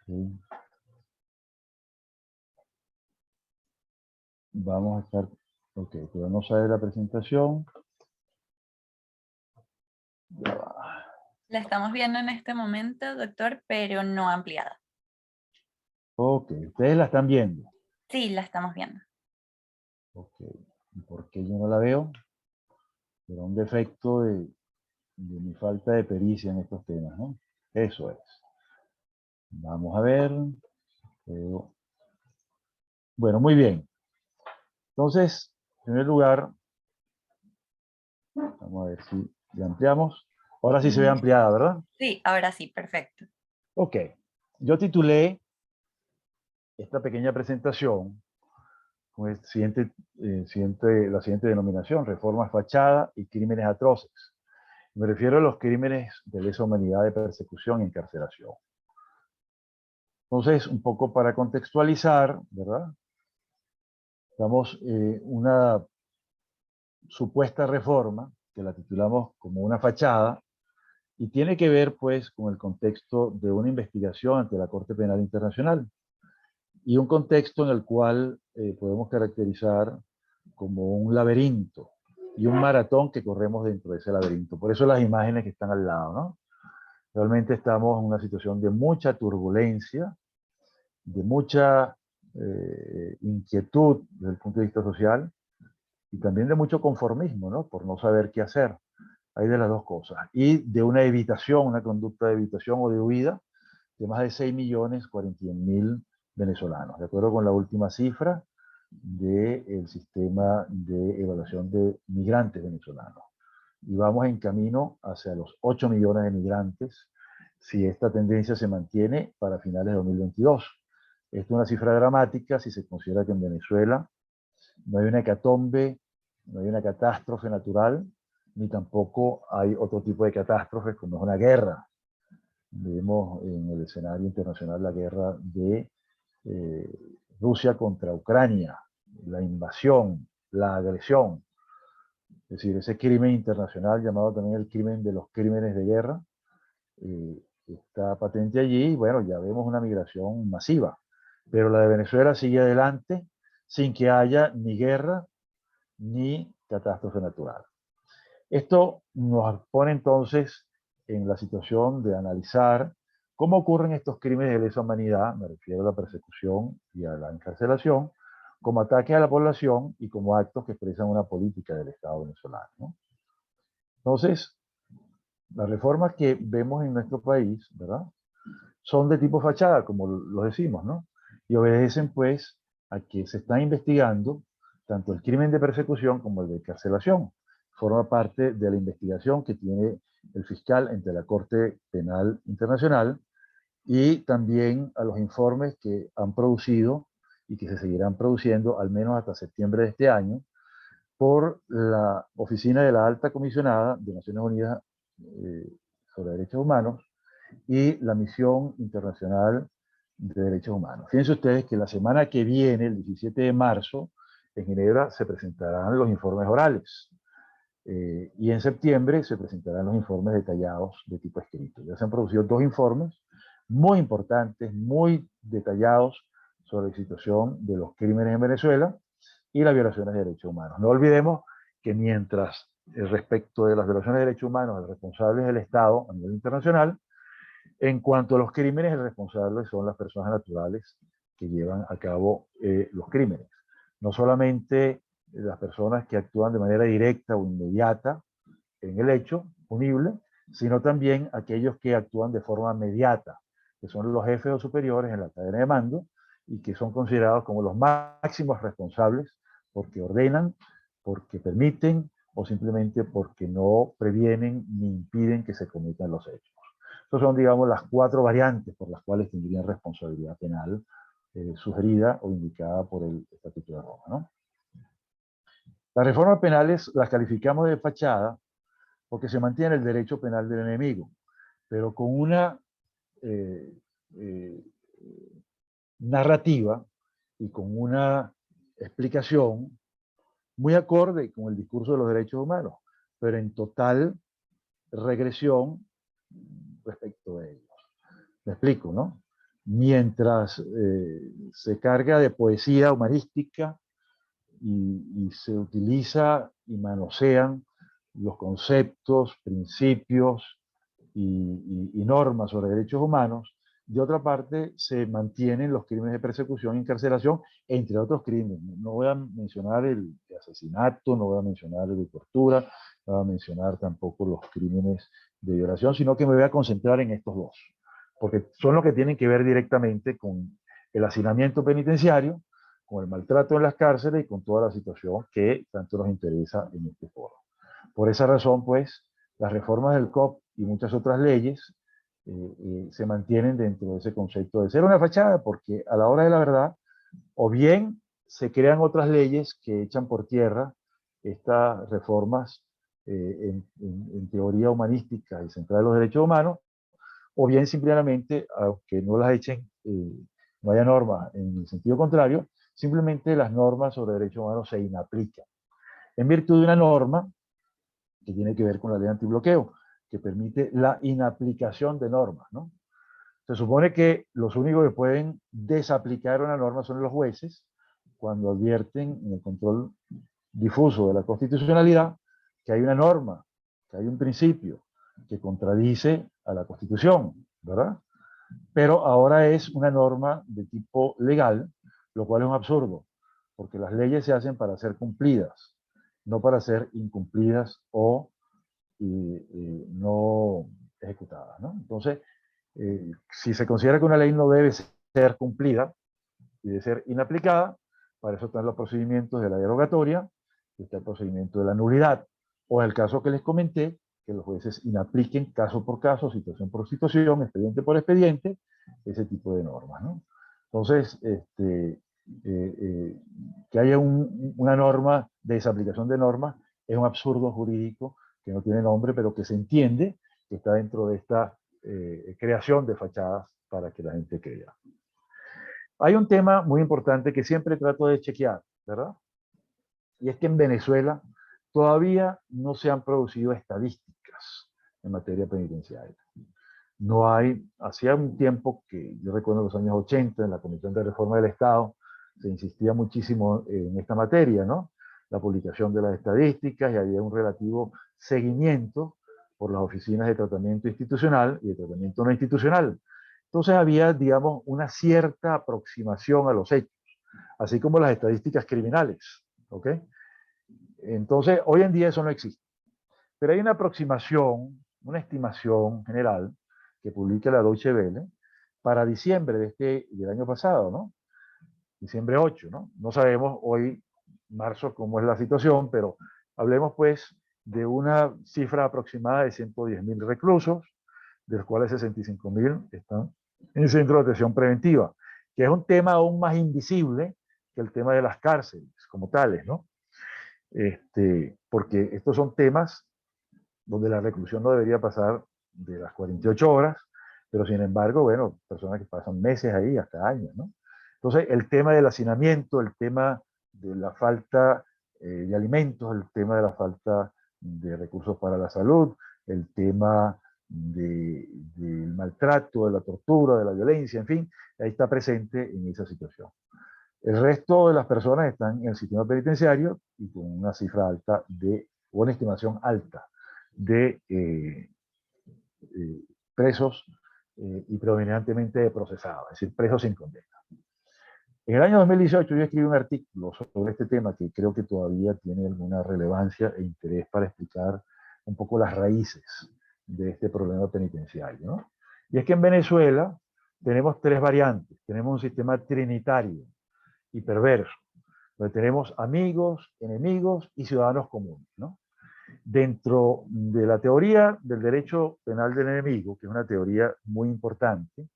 Okay. Vamos a estar, ok, pero no sale la presentación. Ya va. La estamos viendo en este momento, doctor, pero no ampliada. Ok, ustedes la están viendo. Sí, la estamos viendo. Ok, ¿y por qué yo no la veo? Será un defecto de mi falta de pericia en estos temas, ¿no? Eso es. Vamos a ver. Bueno, muy bien. Entonces, en primer lugar, vamos a ver si la ampliamos. Ahora sí se ve ampliada, ¿verdad? Sí, ahora sí, perfecto. Ok. Yo titulé esta pequeña presentación con la siguiente denominación: reformas fachada y crímenes atroces. Me refiero a los crímenes de lesa humanidad, de persecución y encarcelación. Entonces, un poco para contextualizar, ¿verdad? Damos una supuesta reforma, que la titulamos como una fachada, y tiene que ver, pues, con el contexto de una investigación ante la Corte Penal Internacional, y un contexto en el cual podemos caracterizar como un laberinto, y un maratón que corremos dentro de ese laberinto. Por eso las imágenes que están al lado, ¿no? Realmente estamos en una situación de mucha turbulencia, de mucha inquietud desde el punto de vista social, y también de mucho conformismo, ¿no? Por no saber qué hacer. Hay de las dos cosas. Y de una evitación, una conducta de evitación o de huida de más de 6.041.000 venezolanos, de acuerdo con la última cifra del sistema de evaluación de migrantes venezolanos. Y vamos en camino hacia los 8 millones de migrantes si esta tendencia se mantiene para finales de 2022. Esto es una cifra dramática si se considera que en Venezuela no hay una hecatombe, no hay una catástrofe natural, ni tampoco hay otro tipo de catástrofes como es una guerra. Vemos en el escenario internacional la guerra de Rusia contra Ucrania, la invasión, la agresión. Es decir, ese crimen internacional llamado también el crimen de los crímenes de guerra está patente allí y bueno, ya vemos una migración masiva. Pero la de Venezuela sigue adelante sin que haya ni guerra ni catástrofe natural. Esto nos pone entonces en la situación de analizar cómo ocurren estos crímenes de lesa humanidad, me refiero a la persecución y a la encarcelación, como ataques a la población y como actos que expresan una política del Estado venezolano, ¿no? Entonces, las reformas que vemos en nuestro país, ¿verdad?, son de tipo fachada, como lo decimos, ¿no? Y obedecen, pues, a que se está investigando tanto el crimen de persecución como el de encarcelación. Forma parte de la investigación que tiene el fiscal ante la Corte Penal Internacional y también a los informes que han producido y que se seguirán produciendo al menos hasta septiembre de este año por la Oficina de la Alta Comisionada de Naciones Unidas sobre Derechos Humanos y la Misión Internacional de Derechos Humanos. Fíjense ustedes que la semana que viene, el 17 de marzo, en Ginebra se presentarán los informes orales y en septiembre se presentarán los informes detallados de tipo escrito. Ya se han producido 2 informes muy importantes, muy detallados sobre la situación de los crímenes en Venezuela y las violaciones de derechos humanos. No olvidemos que mientras respecto de las violaciones de derechos humanos, el responsable es el Estado a nivel internacional, en cuanto a los crímenes, el responsable son las personas naturales que llevan a cabo los crímenes. No solamente las personas que actúan de manera directa o inmediata en el hecho punible, sino también aquellos que actúan de forma mediata, que son los jefes o superiores en la cadena de mando y que son considerados como los máximos responsables porque ordenan, porque permiten o simplemente porque no previenen ni impiden que se cometan los hechos. Estas son, digamos, las 4 variantes por las cuales tendrían responsabilidad penal sugerida o indicada por el Estatuto de Roma, ¿no? Las reformas penales las calificamos de fachada porque se mantiene el derecho penal del enemigo, pero con una narrativa y con una explicación muy acorde con el discurso de los derechos humanos, pero en total regresión respecto a ellos. Me explico, ¿no? Mientras se carga de poesía humanística y se utiliza y manosean los conceptos, principios y normas sobre derechos humanos, de otra parte se mantienen los crímenes de persecución y encarcelación, entre otros crímenes. No voy a mencionar el de asesinato, no voy a mencionar el de tortura, no voy a mencionar tampoco los crímenes de violación, sino que me voy a concentrar en estos dos, porque son los que tienen que ver directamente con el hacinamiento penitenciario, con el maltrato en las cárceles y con toda la situación que tanto nos interesa en este foro. Por esa razón, pues, las reformas del COP y muchas otras leyes se mantienen dentro de ese concepto de ser una fachada, porque a la hora de la verdad, o bien se crean otras leyes que echan por tierra estas reformas en teoría humanística y centrada en los derechos humanos, o bien simplemente, aunque no las echen, no haya normas en el sentido contrario, simplemente las normas sobre derechos humanos se inaplican. En virtud de una norma que tiene que ver con la ley antibloqueo, que permite la inaplicación de normas, ¿no? Se supone que los únicos que pueden desaplicar una norma son los jueces, cuando advierten en el control difuso de la constitucionalidad que hay una norma, que hay un principio que contradice a la Constitución, ¿verdad? Pero ahora es una norma de tipo legal, lo cual es un absurdo, porque las leyes se hacen para ser cumplidas, no para ser incumplidas o no ejecutadas, ¿no? Entonces, si se considera que una ley no debe ser cumplida y debe ser inaplicada, para eso están los procedimientos de la derogatoria, está el procedimiento de la nulidad, o en el caso que les comenté, que los jueces inapliquen caso por caso, situación por situación, expediente por expediente, ese tipo de normas, ¿no? Entonces, que haya una norma de desaplicación de normas es un absurdo jurídico que no tiene nombre, pero que se entiende que está dentro de esta creación de fachadas para que la gente crea. Hay un tema muy importante que siempre trato de chequear, ¿verdad? Y es que en Venezuela todavía no se han producido estadísticas en materia penitenciaria. No hay, hacía un tiempo que yo recuerdo en los años 80, en la Comisión de Reforma del Estado, se insistía muchísimo en esta materia, ¿no? La publicación de las estadísticas y había un relativo seguimiento por las oficinas de tratamiento institucional y de tratamiento no institucional. Entonces había, digamos, una cierta aproximación a los hechos, así como las estadísticas criminales, ¿ok? Entonces, hoy en día eso no existe. Pero hay una aproximación, una estimación general que publica la Deutsche Welle para diciembre del año pasado, ¿no? Diciembre 8, ¿no? No sabemos hoy, marzo, cómo es la situación, pero hablemos pues de una cifra aproximada de 110.000 reclusos, de los cuales 65.000 están en centro de atención preventiva, que es un tema aún más invisible que el tema de las cárceles como tales, ¿no? Porque estos son temas donde la reclusión no debería pasar de las 48 horas, pero sin embargo, bueno, personas que pasan meses ahí, hasta años, ¿no? Entonces, el tema del hacinamiento, el tema de la falta de alimentos, el tema de la falta de recursos para la salud, el tema del maltrato, de la tortura, de la violencia, en fin, ahí está presente en esa situación. El resto de las personas están en el sistema penitenciario y con una cifra alta una estimación alta de presos y predominantemente de procesados, es decir, presos sin condena. En el año 2018 yo escribí un artículo sobre este tema que creo que todavía tiene alguna relevancia e interés para explicar un poco las raíces de este problema penitenciario, ¿no? Y es que en Venezuela tenemos tres variantes. Tenemos un sistema trinitario y perverso, donde tenemos amigos, enemigos y ciudadanos comunes, ¿no? Dentro de la teoría del derecho penal del enemigo, que es una teoría muy importante,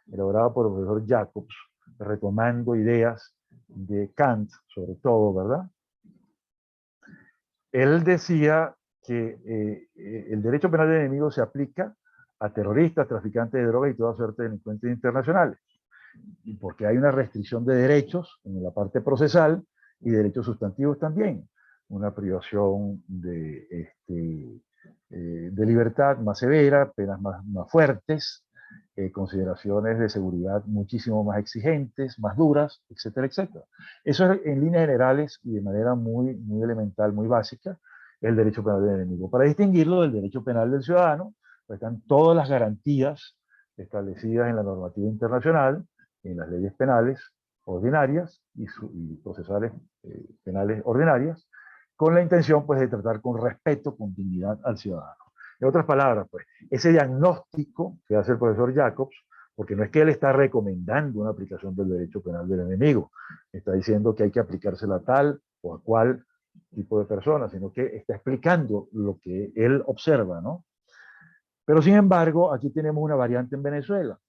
elaborada por el profesor Jacobs, retomando ideas de Kant, sobre todo, ¿verdad? Él decía que el derecho penal del enemigo se aplica a terroristas, traficantes de drogas y toda suerte de delincuentes internacionales. Y porque hay una restricción de derechos en la parte procesal y derechos sustantivos también. Una privación de libertad más severa, penas más fuertes, consideraciones de seguridad muchísimo más exigentes, más duras, etcétera, etcétera. Eso es en líneas generales y de manera muy elemental, muy básica, el derecho penal del enemigo. Para distinguirlo del derecho penal del ciudadano, pues están todas las garantías establecidas en la normativa internacional, en las leyes penales ordinarias y procesales penales ordinarias, con la intención pues de tratar con respeto, con dignidad al ciudadano. En otras palabras, pues, ese diagnóstico que hace el profesor Jacobs, porque no es que él está recomendando una aplicación del derecho penal del enemigo, está diciendo que hay que aplicársela a tal o a cual tipo de persona, sino que está explicando lo que él observa, ¿no? Pero sin embargo, aquí tenemos una variante en Venezuela,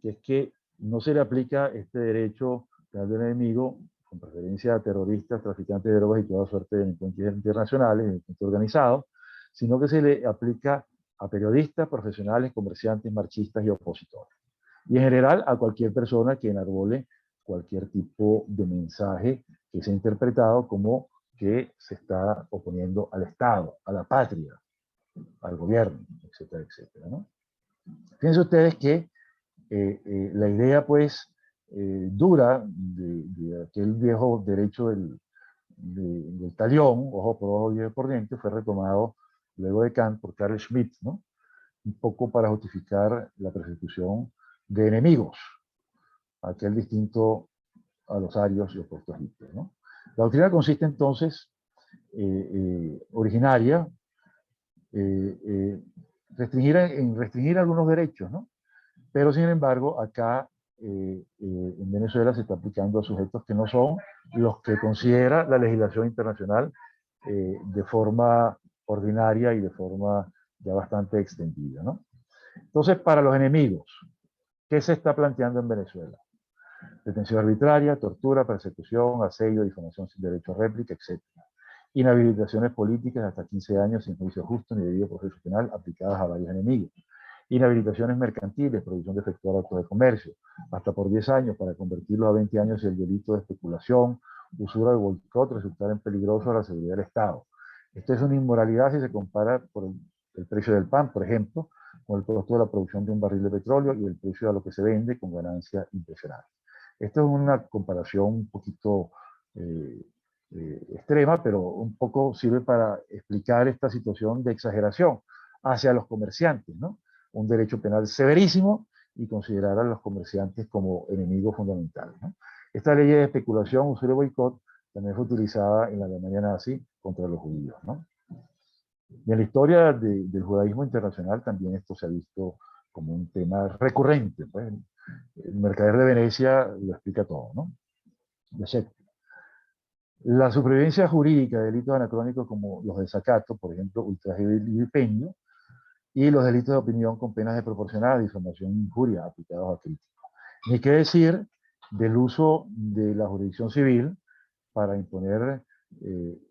que es que no se le aplica este derecho penal del enemigo con preferencia a terroristas, traficantes de drogas y toda suerte de delincuentes internacionales, delincuentes organizados, sino que se le aplica a periodistas, profesionales, comerciantes, marchistas y opositores. Y en general a cualquier persona que enarbole cualquier tipo de mensaje que sea interpretado como que se está oponiendo al Estado, a la patria, al gobierno, etcétera, etcétera, ¿no? Fíjense ustedes que la idea, pues, dura de aquel viejo derecho del talión, ojo por ojo, diente por diente, fue retomado luego de Kant por Carl Schmitt, ¿no? Un poco para justificar la persecución de enemigos, aquel distinto a los arios y opuesto a Hitler, ¿no? La doctrina consiste entonces, originaria, restringir algunos derechos, ¿no? Pero sin embargo, acá en Venezuela se está aplicando a sujetos que no son los que considera la legislación internacional de forma ordinaria y de forma ya bastante extendida, ¿no? Entonces, para los enemigos, ¿qué se está planteando en Venezuela? Detención arbitraria, tortura, persecución, asedio, difamación sin derecho a réplica, etc. Inhabilitaciones políticas hasta 15 años sin juicio justo ni debido proceso penal aplicadas a varios enemigos. Inhabilitaciones mercantiles, prohibición de efectuar actos de comercio, hasta por 10 años para convertirlo a 20 años si el delito de especulación, usura o boicot resultaren peligrosos a la seguridad del Estado. Esto es una inmoralidad si se compara por el precio del pan, por ejemplo, con el costo de la producción de un barril de petróleo y el precio a lo que se vende con ganancia impresionante. Esto es una comparación un poquito extrema, pero un poco sirve para explicar esta situación de exageración hacia los comerciantes, ¿no? Un derecho penal severísimo y considerar a los comerciantes como enemigos fundamentales, ¿no? Esta ley de especulación, usura y boicot también fue utilizada en la Alemania nazi contra los judíos, ¿no? Y en la historia del judaísmo internacional también esto se ha visto como un tema recurrente, pues. El Mercader de Venecia lo explica todo, ¿no? La supervivencia jurídica de delitos anacrónicos como los de desacato, por ejemplo, ultraje y vilipendio, y los delitos de opinión con penas desproporcionadas, difamación e injuria aplicados a críticos. Ni qué decir del uso de la jurisdicción civil para imponer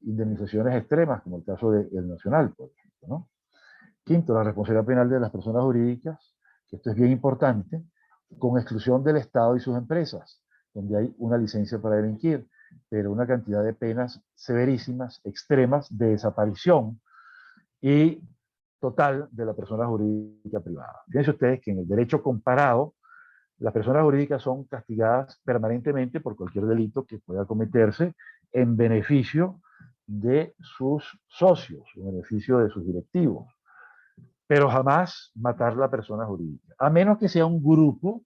indemnizaciones extremas, como el caso del Nacional, por ejemplo, ¿no? Quinto, la responsabilidad penal de las personas jurídicas, que esto es bien importante, con exclusión del Estado y sus empresas, donde hay una licencia para delinquir, pero una cantidad de penas severísimas, extremas, de desaparición y total de la persona jurídica privada. Fíjense ustedes que en el derecho comparado, las personas jurídicas son castigadas permanentemente por cualquier delito que pueda cometerse en beneficio de sus socios, en beneficio de sus directivos, pero jamás matar a la persona jurídica, a menos que sea un grupo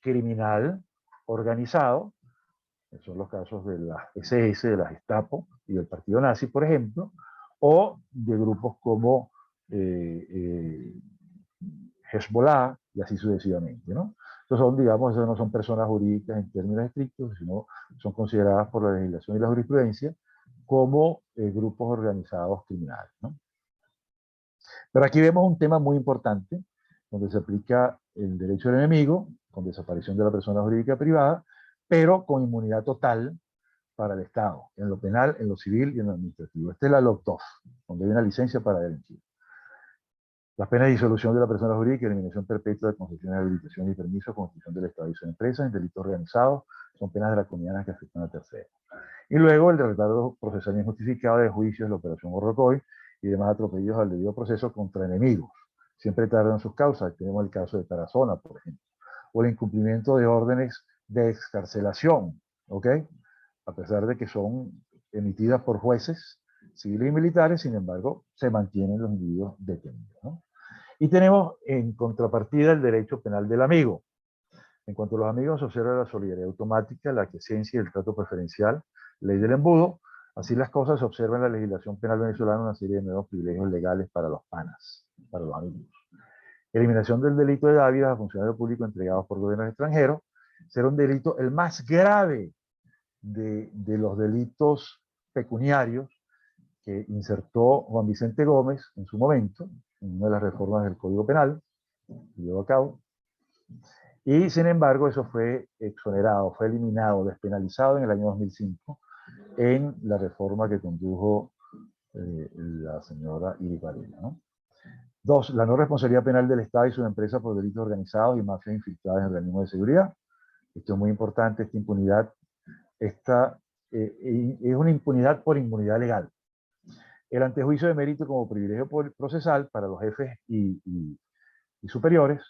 criminal organizado. Esos son los casos de la SS, de la Gestapo y del partido nazi, por ejemplo, o de grupos como Hezbollah y así sucesivamente, ¿no? Entonces son, digamos, no son personas jurídicas en términos estrictos, sino son consideradas por la legislación y la jurisprudencia como grupos organizados criminales, ¿no? Pero aquí vemos un tema muy importante, donde se aplica el derecho del enemigo, con desaparición de la persona jurídica privada, pero con inmunidad total para el Estado, en lo penal, en lo civil y en lo administrativo. Esta es la LOCTOF, donde hay una licencia para delinquir. Las penas de disolución de la persona jurídica, eliminación perpetua de concesiones de habilitaciones y permisos, constitución del Estado y sus empresas, en delitos organizados, son penas draconianas que afectan a terceros. Y luego el retardo procesal injustificado de juicios, la operación Morrocoy y demás atropellos al debido proceso contra enemigos. Siempre tardan sus causas. Tenemos el caso de Tarazona, por ejemplo. O el incumplimiento de órdenes de excarcelación, ¿ok? A pesar de que son emitidas por jueces civiles y militares, sin embargo, se mantienen los individuos detenidos, ¿no? Y tenemos en contrapartida el derecho penal del amigo. En cuanto a los amigos, se observa la solidaridad automática, la aquiescencia y el trato preferencial, ley del embudo. Así las cosas, se observa en la legislación penal venezolana una serie de nuevos privilegios legales para los panas, para los amigos. Eliminación del delito de dávidas a funcionarios públicos entregados por gobiernos extranjeros. Será un delito el más grave de los delitos pecuniarios que insertó Juan Vicente Gómez en su momento, en una de las reformas del Código Penal que llevó a cabo. Y sin embargo, eso fue exonerado, fue eliminado, despenalizado en el año 2005 en la reforma que condujo la señora Iris Varela, ¿no? 2. La no responsabilidad penal del Estado y sus empresas por delitos organizados y mafias infiltradas en organismos de seguridad. Esto es muy importante, esta impunidad. Esta es una impunidad por inmunidad legal. El antejuicio de mérito como privilegio procesal para los jefes y superiores.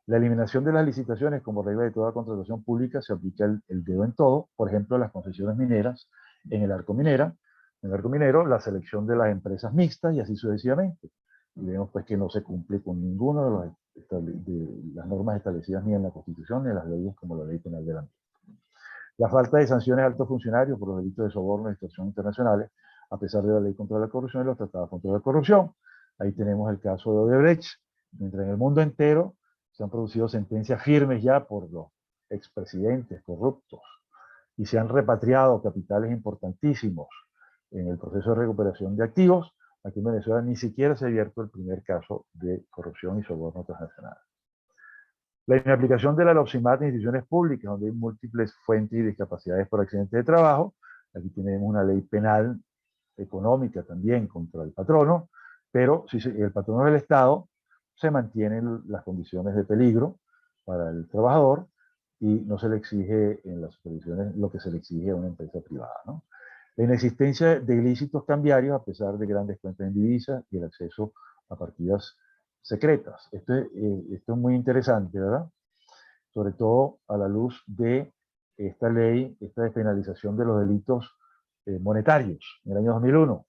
La eliminación de las licitaciones como regla de toda contratación pública, se aplica el dedo en todo, por ejemplo, las concesiones mineras en el arco minero, la selección de las empresas mixtas y así sucesivamente. Y vemos pues que no se cumple con ninguna de las normas establecidas ni en la Constitución ni en las leyes como la Ley Penal del Ambiente. La falta de sanciones a altos funcionarios por los delitos de soborno y extorsión internacionales, a pesar de la Ley contra la Corrupción y los tratados contra la corrupción. Ahí tenemos el caso de Odebrecht, mientras en el mundo entero se han producido sentencias firmes ya por los expresidentes corruptos y se han repatriado capitales importantísimos en el proceso de recuperación de activos. Aquí en Venezuela ni siquiera se ha abierto el primer caso de corrupción y soborno transnacional. La inaplicación de la LOPSIMAT en instituciones públicas, donde hay múltiples fuentes y discapacidades por accidente de trabajo. Aquí tenemos una ley penal económica también contra el patrono, pero si el patrono del Estado, se mantienen las condiciones de peligro para el trabajador y no se le exige en las supervisiones lo que se le exige a una empresa privada, ¿no? La inexistencia de ilícitos cambiarios a pesar de grandes cuentas en divisas y el acceso a partidas secretas. Esto es muy interesante, ¿verdad? Sobre todo a la luz de esta ley, esta despenalización de los delitos monetarios en el año 2001,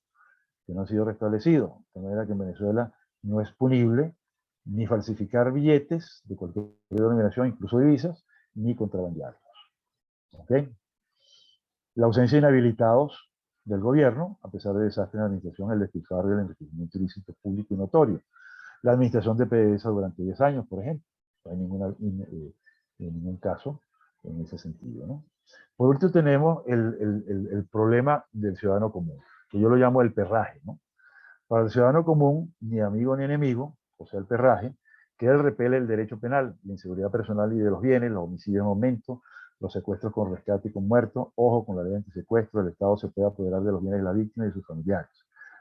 que no han sido restablecidos, de manera que en Venezuela no es punible ni falsificar billetes de cualquier denominación, incluso divisas, ni contrabandearlos. ¿Okay? La ausencia de inhabilitados del gobierno, a pesar de desastres en la administración, el despilfarro y el enriquecimiento ilícito público y notorio. La administración de PDVSA durante 10 años, por ejemplo. No hay ningún caso en ese sentido, ¿no? Por último tenemos el problema del ciudadano común, que yo lo llamo el perraje, ¿no? Para el ciudadano común, ni amigo ni enemigo, o sea, el perraje, que él repele el derecho penal, la inseguridad personal y de los bienes, los homicidios en aumento, los secuestros con rescate y con muerto, ojo con la ley antisecuestro, el Estado se puede apoderar de los bienes de la víctima y de sus familiares.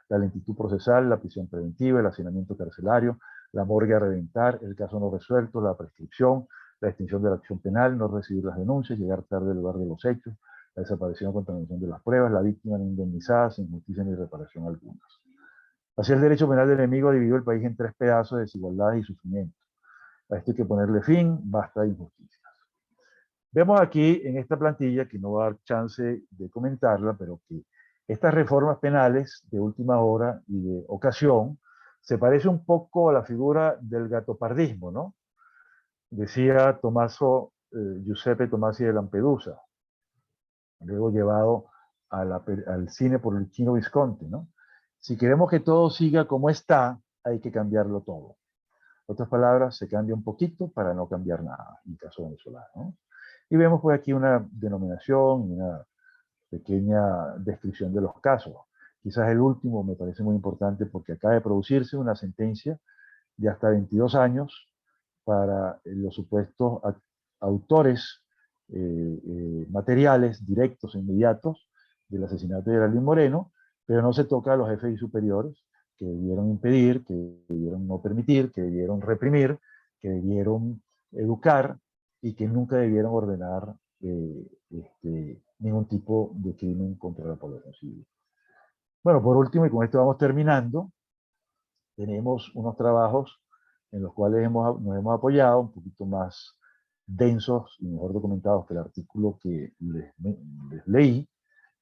La lentitud procesal, la prisión preventiva, el hacinamiento carcelario, la morgue a reventar, el caso no resuelto, la prescripción, la extinción de la acción penal, no recibir las denuncias, llegar tarde al lugar de los hechos, la desaparición o contaminación de las pruebas, la víctima no indemnizada, sin justicia ni reparación alguna. Así el derecho penal del enemigo dividió el país en 3 pedazos de desigualdades y sufrimiento. A esto hay que ponerle fin, basta de injusticias. Vemos aquí en esta plantilla, que no va a dar chance de comentarla, pero que estas reformas penales de última hora y de ocasión se parece un poco a la figura del gatopardismo, ¿no? Decía Giuseppe Tomasi de Lampedusa, luego llevado al cine por el Chino Visconti, ¿no? Si queremos que todo siga como está, hay que cambiarlo todo. En otras palabras, se cambia un poquito para no cambiar nada, en el caso venezolano, ¿no? Y vemos pues aquí una denominación, una pequeña descripción de los casos. Quizás el último me parece muy importante porque acaba de producirse una sentencia de hasta 22 años para los supuestos autores materiales directos e inmediatos del asesinato de Geraldine Moreno, pero no se toca a los jefes y superiores que debieron impedir, que debieron no permitir, que debieron reprimir, que debieron educar y que nunca debieron ordenar ningún tipo de crimen contra la población civil. Bueno, por último, y con esto vamos terminando, tenemos unos trabajos en los cuales nos hemos apoyado, un poquito más densos y mejor documentados que el artículo que les leí.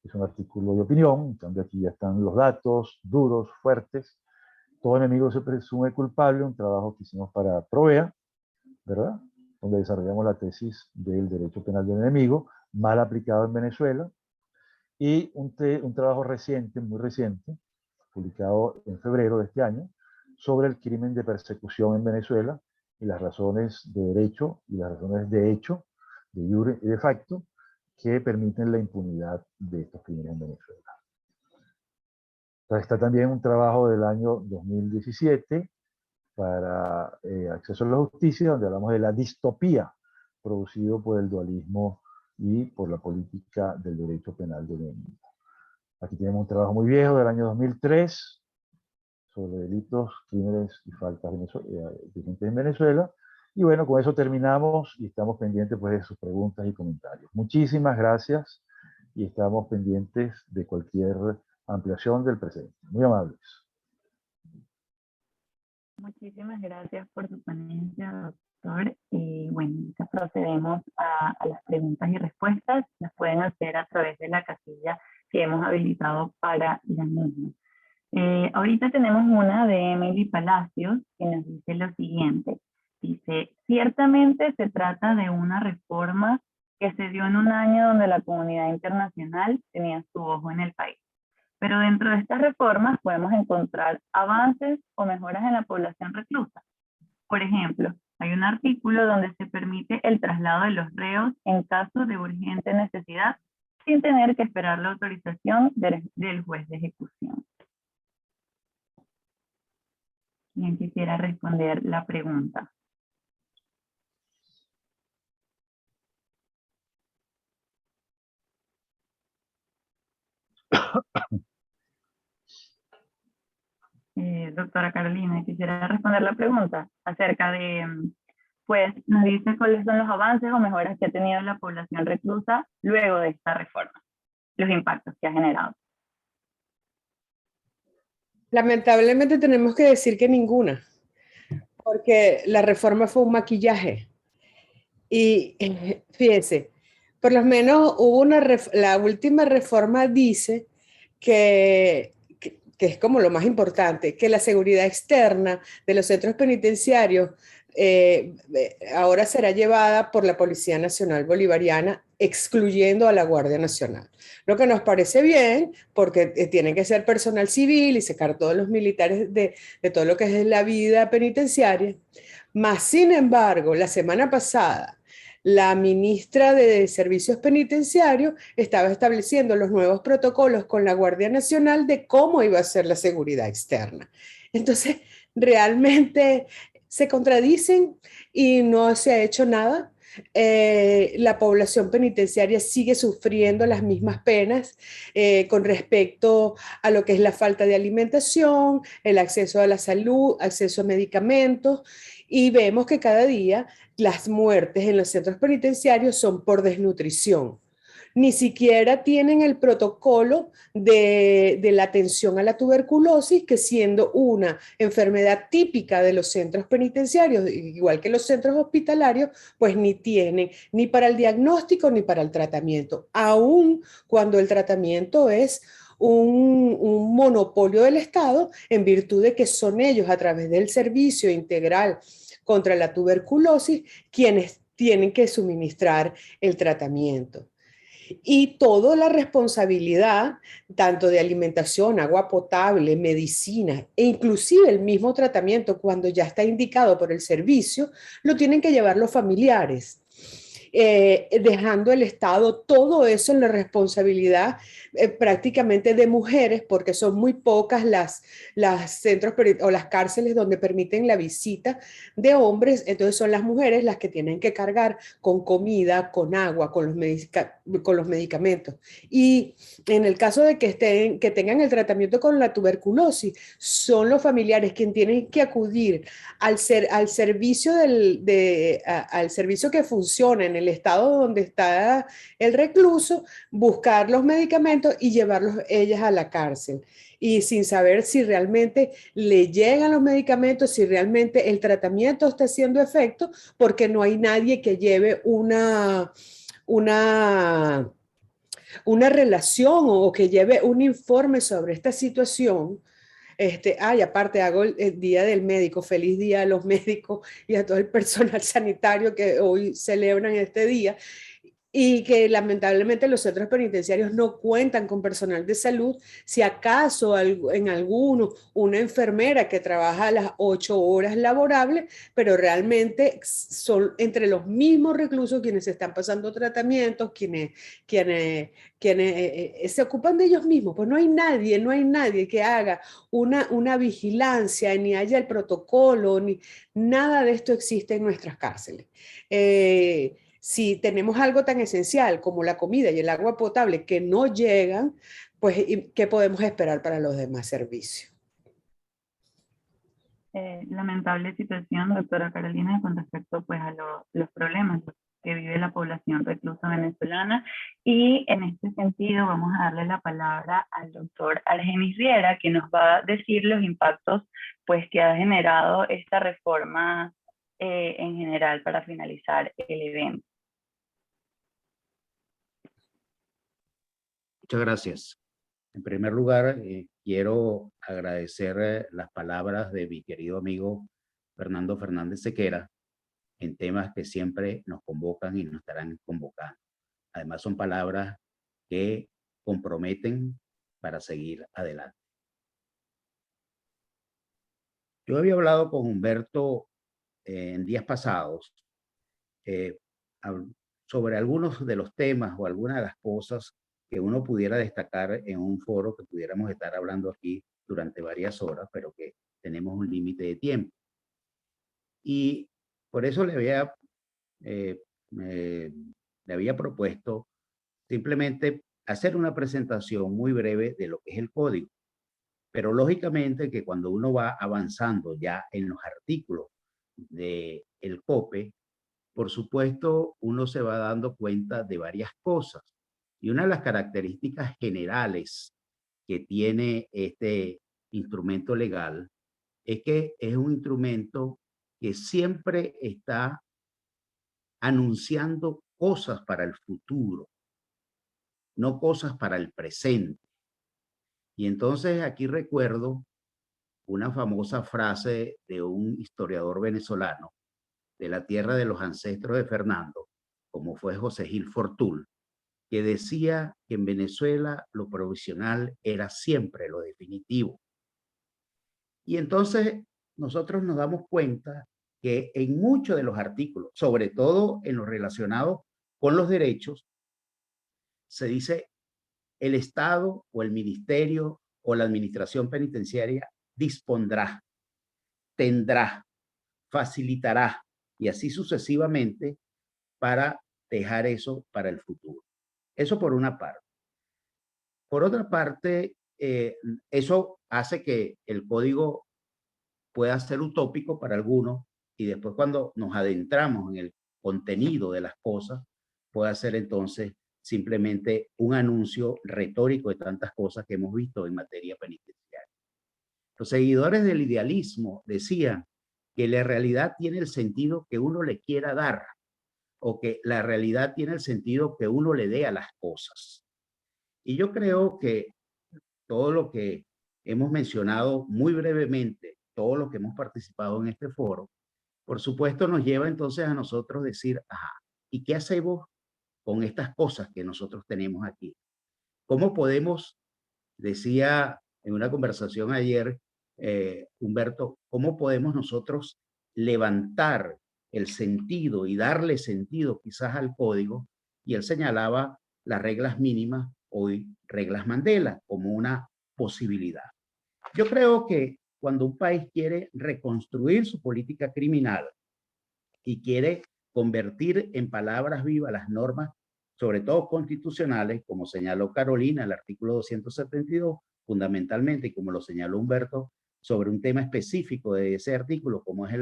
Es un artículo de opinión, en cambio aquí ya están los datos duros, fuertes. Todo enemigo se presume culpable, un trabajo que hicimos para Provea, ¿verdad? Donde desarrollamos la tesis del derecho penal del enemigo, mal aplicado en Venezuela, y un trabajo reciente, muy reciente, publicado en febrero de este año, sobre el crimen de persecución en Venezuela y las razones de derecho y las razones de hecho, de jure y de facto, que permiten la impunidad de estos crímenes en Venezuela. Entonces, está también un trabajo del año 2017 para acceso a la justicia, donde hablamos de la distopía producido por el dualismo y por la política del derecho penal del enemigo. Aquí tenemos un trabajo muy viejo del año 2003 sobre delitos, crímenes y faltas vigentes en Venezuela. Y bueno, con eso terminamos y estamos pendientes pues, de sus preguntas y comentarios. Muchísimas gracias y estamos pendientes de cualquier ampliación del presente. Muy amables. Muchísimas gracias por su ponencia, doctor. Y bueno, ya procedemos a las preguntas y respuestas. Las pueden hacer a través de la casilla que hemos habilitado para la misma. Ahorita tenemos una de Emily Palacios que nos dice lo siguiente. Dice, ciertamente se trata de una reforma que se dio en un año donde la comunidad internacional tenía su ojo en el país. Pero dentro de estas reformas podemos encontrar avances o mejoras en la población reclusa. Por ejemplo, hay un artículo donde se permite el traslado de los reos en caso de urgente necesidad sin tener que esperar la autorización del juez de ejecución. ¿Quién quisiera responder la pregunta? Doctora Carolina, quisiera responder la pregunta acerca de, pues, nos dice cuáles son los avances o mejoras que ha tenido la población reclusa luego de esta reforma, los impactos que ha generado. Lamentablemente tenemos que decir que ninguna, porque la reforma fue un maquillaje. Y fíjense, por lo menos hubo la última reforma dice que es como lo más importante, que la seguridad externa de los centros penitenciarios ahora será llevada por la Policía Nacional Bolivariana, excluyendo a la Guardia Nacional. Lo que nos parece bien, porque tienen que ser personal civil y sacar todos los militares de todo lo que es la vida penitenciaria. Más sin embargo, la semana pasada, la ministra de Servicios Penitenciarios estaba estableciendo los nuevos protocolos con la Guardia Nacional de cómo iba a ser la seguridad externa. Entonces, realmente se contradicen y no se ha hecho nada. La población penitenciaria sigue sufriendo las mismas penas con respecto a lo que es la falta de alimentación, el acceso a la salud, acceso a medicamentos, y vemos que cada día las muertes en los centros penitenciarios son por desnutrición. Ni siquiera tienen el protocolo de la atención a la tuberculosis, que siendo una enfermedad típica de los centros penitenciarios, igual que los centros hospitalarios, pues ni tienen ni para el diagnóstico ni para el tratamiento, aun cuando el tratamiento es un monopolio del Estado, en virtud de que son ellos, a través del servicio integral contra la tuberculosis, quienes tienen que suministrar el tratamiento. Y toda la responsabilidad, tanto de alimentación, agua potable, medicina e inclusive el mismo tratamiento cuando ya está indicado por el servicio, lo tienen que llevar los familiares. Dejando el Estado todo eso en la responsabilidad prácticamente de mujeres, porque son muy pocas las centros o las cárceles donde permiten la visita de hombres, entonces son las mujeres las que tienen que cargar con comida, con agua, con los medicamentos. Y en el caso de que tengan el tratamiento con la tuberculosis, son los familiares quienes tienen que acudir al servicio al servicio que funciona en el estado donde está el recluso, buscar los medicamentos y llevarlos ellas a la cárcel. Y sin saber si realmente le llegan los medicamentos, si realmente el tratamiento está haciendo efecto, porque no hay nadie que lleve una relación o que lleve un informe sobre esta situación. Aparte hago el Día del Médico, feliz día a los médicos y a todo el personal sanitario que hoy celebran este día, y que lamentablemente los centros penitenciarios no cuentan con personal de salud, si acaso en alguno una enfermera que trabaja las 8 horas laborables, pero realmente son entre los mismos reclusos quienes están pasando tratamientos, quienes se ocupan de ellos mismos. Pues no hay nadie que haga una vigilancia, ni haya el protocolo, ni nada de esto existe en nuestras cárceles. Si tenemos algo tan esencial como la comida y el agua potable que no llegan, pues ¿qué podemos esperar para los demás servicios? Lamentable situación, doctora Carolina, con respecto pues a los problemas que vive la población reclusa venezolana, y en este sentido vamos a darle la palabra al doctor Argenis Riera, que nos va a decir los impactos pues que ha generado esta reforma en general para finalizar el evento. Muchas gracias. En primer lugar, quiero agradecer las palabras de mi querido amigo Fernando Fernández Sequera en temas que siempre nos convocan y nos estarán convocando. Además, son palabras que comprometen para seguir adelante. Yo había hablado con Humberto en días pasados sobre algunos de los temas o algunas de las cosas que uno pudiera destacar en un foro que pudiéramos estar hablando aquí durante varias horas, pero que tenemos un límite de tiempo. Y por eso le había propuesto simplemente hacer una presentación muy breve de lo que es el código. Pero lógicamente que cuando uno va avanzando ya en los artículos del COPE, por supuesto, uno se va dando cuenta de varias cosas. Y una de las características generales que tiene este instrumento legal es que es un instrumento que siempre está anunciando cosas para el futuro, no cosas para el presente. Y entonces aquí recuerdo una famosa frase de un historiador venezolano de la tierra de los ancestros de Fernando, como fue José Gil Fortul, que decía que en Venezuela lo provisional era siempre lo definitivo. Y entonces nosotros nos damos cuenta que en muchos de los artículos, sobre todo en los relacionados con los derechos, se dice el Estado o el Ministerio o la Administración Penitenciaria dispondrá, tendrá, facilitará y así sucesivamente para dejar eso para el futuro. Eso por una parte. Por otra parte, eso hace que el código pueda ser utópico para algunos y después cuando nos adentramos en el contenido de las cosas, pueda ser entonces simplemente un anuncio retórico de tantas cosas que hemos visto en materia penitenciaria. Los seguidores del idealismo decían que la realidad tiene el sentido que uno le quiera dar o que la realidad tiene el sentido que uno le dé a las cosas. Y yo creo que todo lo que hemos mencionado muy brevemente, todo lo que hemos participado en este foro, por supuesto nos lleva entonces a nosotros decir, ajá, ¿y qué hacemos con estas cosas que nosotros tenemos aquí? ¿Cómo podemos, decía en una conversación ayer, Humberto, cómo podemos nosotros levantar el sentido y darle sentido quizás al código? Y él señalaba las reglas mínimas, hoy reglas Mandela, como una posibilidad. Yo creo que cuando un país quiere reconstruir su política criminal y quiere convertir en palabras vivas las normas, sobre todo constitucionales, como señaló Carolina, el artículo 272, fundamentalmente, y como lo señaló Humberto, sobre un tema específico de ese artículo, como es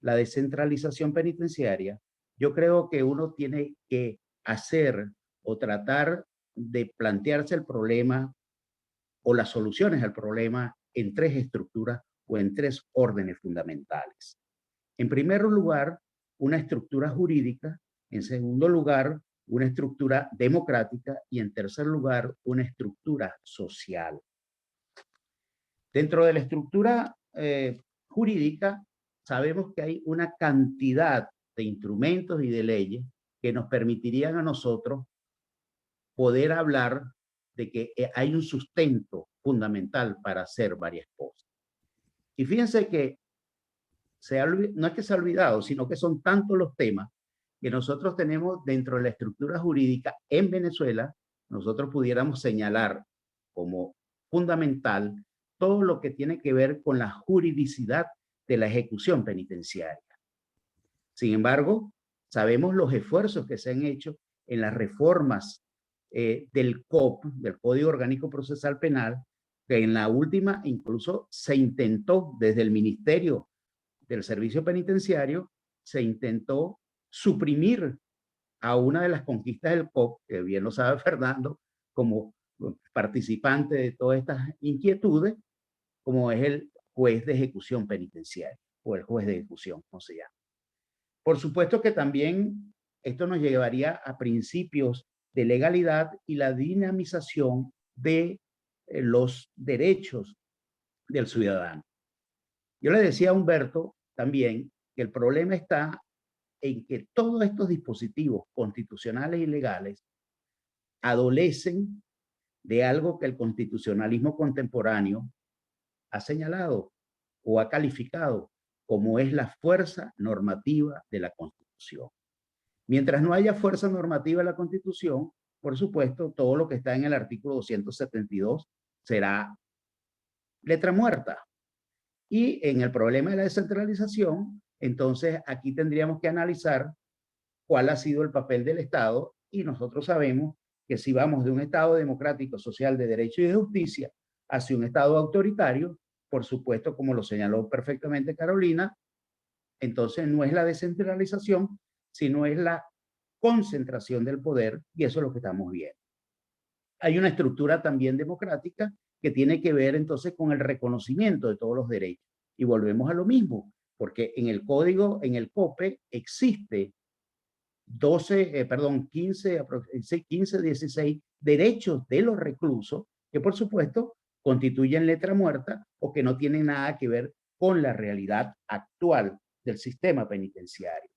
la descentralización penitenciaria, yo creo que uno tiene que hacer o tratar de plantearse el problema o las soluciones al problema en tres estructuras o en tres órdenes fundamentales. En primer lugar, una estructura jurídica. En segundo lugar, una estructura democrática. Y en tercer lugar, una estructura social. Dentro de la estructura jurídica, sabemos que hay una cantidad de instrumentos y de leyes que nos permitirían a nosotros poder hablar de que hay un sustento fundamental para hacer varias cosas. Y fíjense que no es que se ha olvidado, sino que son tantos los temas que nosotros tenemos dentro de la estructura jurídica en Venezuela. Nosotros pudiéramos señalar como fundamental todo lo que tiene que ver con la juridicidad de la ejecución penitenciaria. Sin embargo, sabemos los esfuerzos que se han hecho en las reformas del COP, del Código Orgánico Procesal Penal, que en la última incluso se intentó desde el Ministerio del Servicio Penitenciario, se intentó suprimir a una de las conquistas del COP, que bien lo sabe Fernando, como participante de todas estas inquietudes, como es el juez de ejecución penitenciaria, o el juez de ejecución, como se llama. Por supuesto que también esto nos llevaría a principios de legalidad y la dinamización de los derechos del ciudadano. Yo le decía a Humberto también que el problema está en que todos estos dispositivos constitucionales y legales adolecen de algo que el constitucionalismo contemporáneo ha señalado o ha calificado como es la fuerza normativa de la Constitución. Mientras no haya fuerza normativa de la Constitución, por supuesto, todo lo que está en el artículo 272 será letra muerta. Y en el problema de la descentralización, entonces aquí tendríamos que analizar cuál ha sido el papel del Estado, y nosotros sabemos que si vamos de un Estado democrático, social, de derecho y de justicia hacia un Estado autoritario, por supuesto, como lo señaló perfectamente Carolina, entonces no es la descentralización, sino es la concentración del poder, y eso es lo que estamos viendo. Hay una estructura también democrática que tiene que ver entonces con el reconocimiento de todos los derechos. Y volvemos a lo mismo, porque en el código, en el COPE, existe 15, 16 derechos de los reclusos que por supuesto constituyen letra muerta o que no tienen nada que ver con la realidad actual del sistema penitenciario.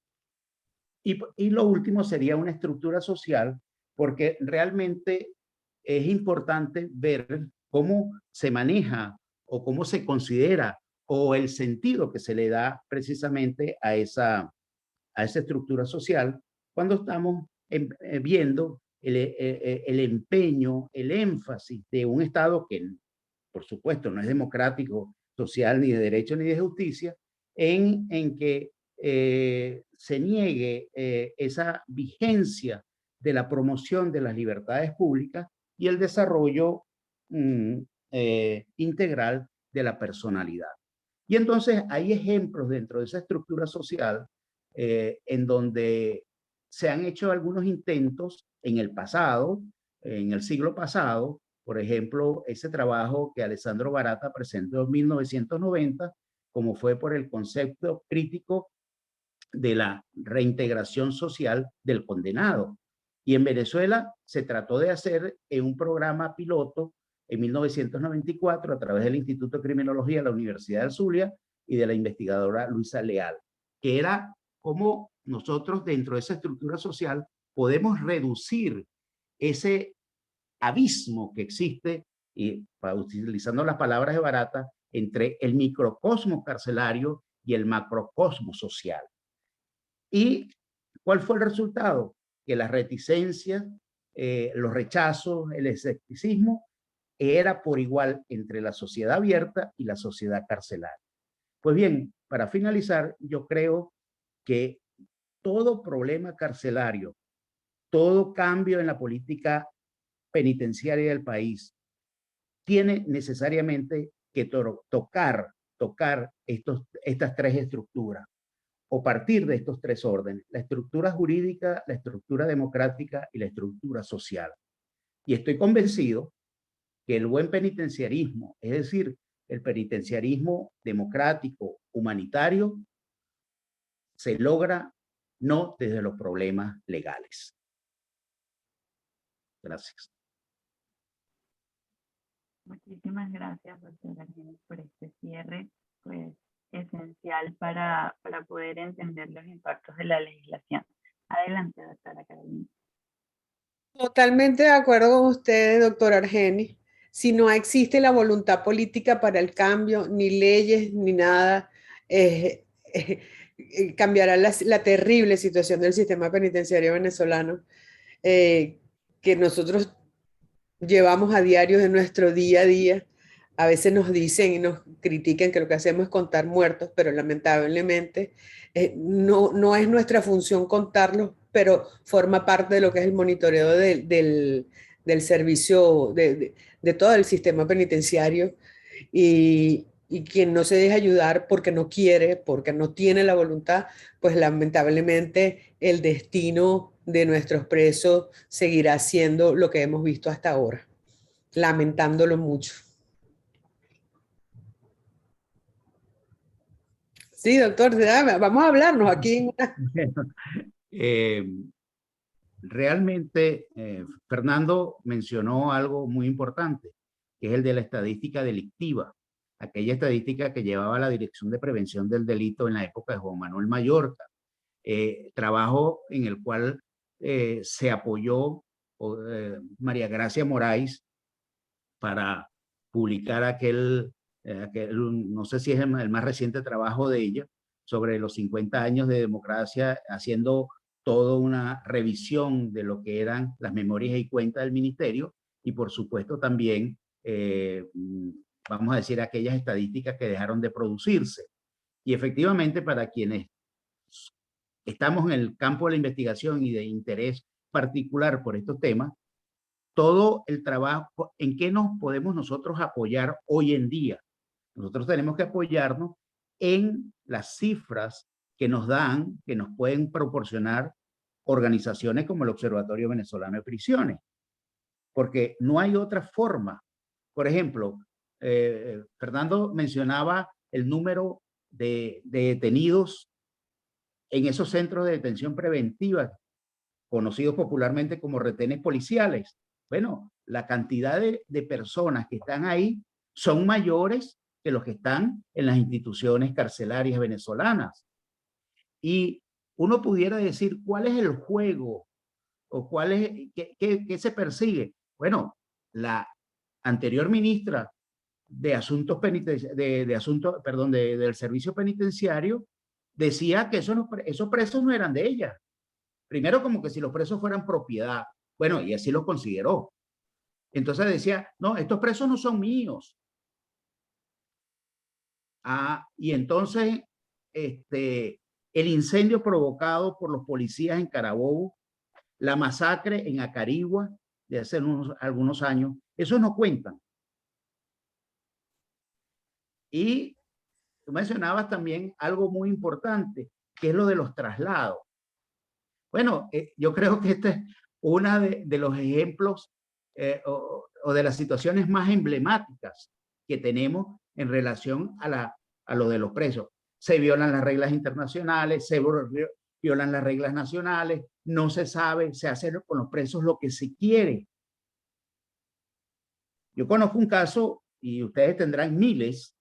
Y lo último sería una estructura social, porque realmente es importante ver cómo se maneja o cómo se considera o el sentido que se le da precisamente a esa estructura social cuando estamos viendo el empeño, el énfasis de un Estado que, por supuesto, no es democrático, social, ni de derecho, ni de justicia, en que se niegue esa vigencia de la promoción de las libertades públicas y el desarrollo integral de la personalidad. Y entonces hay ejemplos dentro de esa estructura social en donde se han hecho algunos intentos en el pasado, en el siglo pasado. Por ejemplo, ese trabajo que Alessandro Barata presentó en 1990, como fue por el concepto crítico de la reintegración social del condenado. Y en Venezuela se trató de hacer un programa piloto en 1994 a través del Instituto de Criminología de la Universidad del Zulia y de la investigadora Luisa Leal, que era cómo nosotros dentro de esa estructura social podemos reducir ese abismo que existe, y utilizando las palabras de Barata, entre el microcosmos carcelario y el macrocosmos social. ¿Y cuál fue el resultado? Que las reticencias, los rechazos, el escepticismo era por igual entre la sociedad abierta y la sociedad carcelaria. Pues bien, para finalizar, yo creo que todo problema carcelario, todo cambio en la política penitenciaria del país, tiene necesariamente que tocar estas tres estructuras. o partir de estos tres órdenes: la estructura jurídica, la estructura democrática y la estructura social. Y estoy convencido que el buen penitenciarismo, es decir, el penitenciarismo democrático, humanitario, se logra no desde los problemas legales. Gracias. Muchísimas gracias, doctora Argenis, por este cierre, pues esencial para poder entender los impactos de la legislación. Adelante, doctora Carolina. Totalmente de acuerdo con usted, doctor Argenis. Si no existe la voluntad política para el cambio, ni leyes, ni nada, cambiará la terrible situación del sistema penitenciario venezolano, que nosotros llevamos a diario en nuestro día a día. A veces nos dicen y nos critican que lo que hacemos es contar muertos, pero lamentablemente no es nuestra función contarlos, pero forma parte de lo que es el monitoreo del servicio, de todo el sistema penitenciario. Y quien no se deja ayudar porque no quiere, porque no tiene la voluntad, pues lamentablemente el destino de nuestros presos seguirá siendo lo que hemos visto hasta ahora, lamentándolo mucho. Sí, doctor, vamos a hablarnos aquí. Realmente, Fernando mencionó algo muy importante, que es el de la estadística delictiva, aquella estadística que llevaba la Dirección de Prevención del Delito en la época de Juan Manuel Mayorga, trabajo en el cual se apoyó María Gracia Moraes para publicar aquel, no sé si es el más reciente trabajo de ella, sobre los 50 años de democracia, haciendo toda una revisión de lo que eran las memorias y cuentas del ministerio, y por supuesto también, vamos a decir, aquellas estadísticas que dejaron de producirse. Y efectivamente, para quienes estamos en el campo de la investigación y de interés particular por estos temas, todo el trabajo, ¿en qué nos podemos nosotros apoyar hoy en día? Nosotros tenemos que apoyarnos en las cifras que nos dan, que nos pueden proporcionar organizaciones como el Observatorio Venezolano de Prisiones, porque no hay otra forma. Por ejemplo, Fernando mencionaba el número de detenidos en esos centros de detención preventiva, conocidos popularmente como retenes policiales. Bueno, la cantidad de personas que están ahí son mayores que los que están en las instituciones carcelarias venezolanas. Y uno pudiera decir, ¿cuál es el juego? ¿O cuál es, qué se persigue? Bueno, la anterior ministra de Asuntos del Servicio Penitenciario decía que esos presos no eran de ella. Primero, como que si los presos fueran propiedad. Bueno, y así lo consideró. Entonces decía, no, estos presos no son míos. Y entonces, el incendio provocado por los policías en Carabobo, la masacre en Acarigua de hace algunos años, eso no cuentan. Y tú mencionabas también algo muy importante, que es lo de los traslados. Bueno, yo creo que este es uno de los ejemplos o de las situaciones más emblemáticas que tenemos en relación a lo de los presos. Se violan las reglas internacionales, se violan las reglas nacionales, no se sabe, se hace con los presos lo que se quiere. Yo conozco un caso, y ustedes tendrán miles,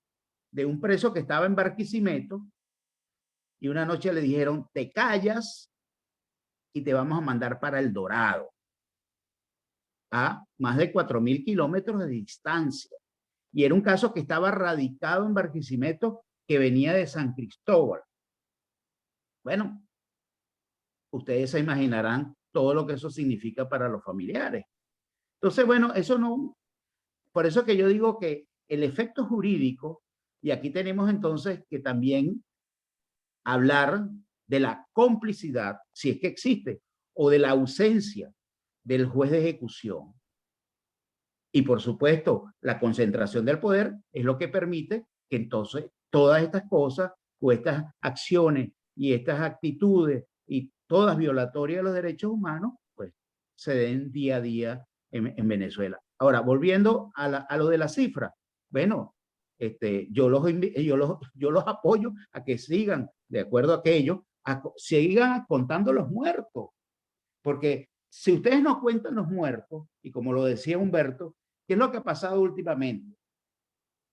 de un preso que estaba en Barquisimeto y una noche le dijeron, te callas y te vamos a mandar para El Dorado, a más de 4.000 kilómetros de distancia. Y era un caso que estaba radicado en Barquisimeto, que venía de San Cristóbal. Bueno, ustedes se imaginarán todo lo que eso significa para los familiares. Entonces, bueno, eso no, por eso que yo digo que el efecto jurídico, y aquí tenemos entonces que también hablar de la complicidad, si es que existe, o de la ausencia del juez de ejecución. Y por supuesto, la concentración del poder es lo que permite que entonces todas estas cosas o estas acciones y estas actitudes y todas violatorias de los derechos humanos, pues se den día a día en Venezuela. Ahora, volviendo a lo de la cifra, bueno, yo los apoyo a que sigan, de acuerdo a aquello, sigan contando los muertos, porque si ustedes no cuentan los muertos, y como lo decía Humberto, ¿qué es lo que ha pasado últimamente?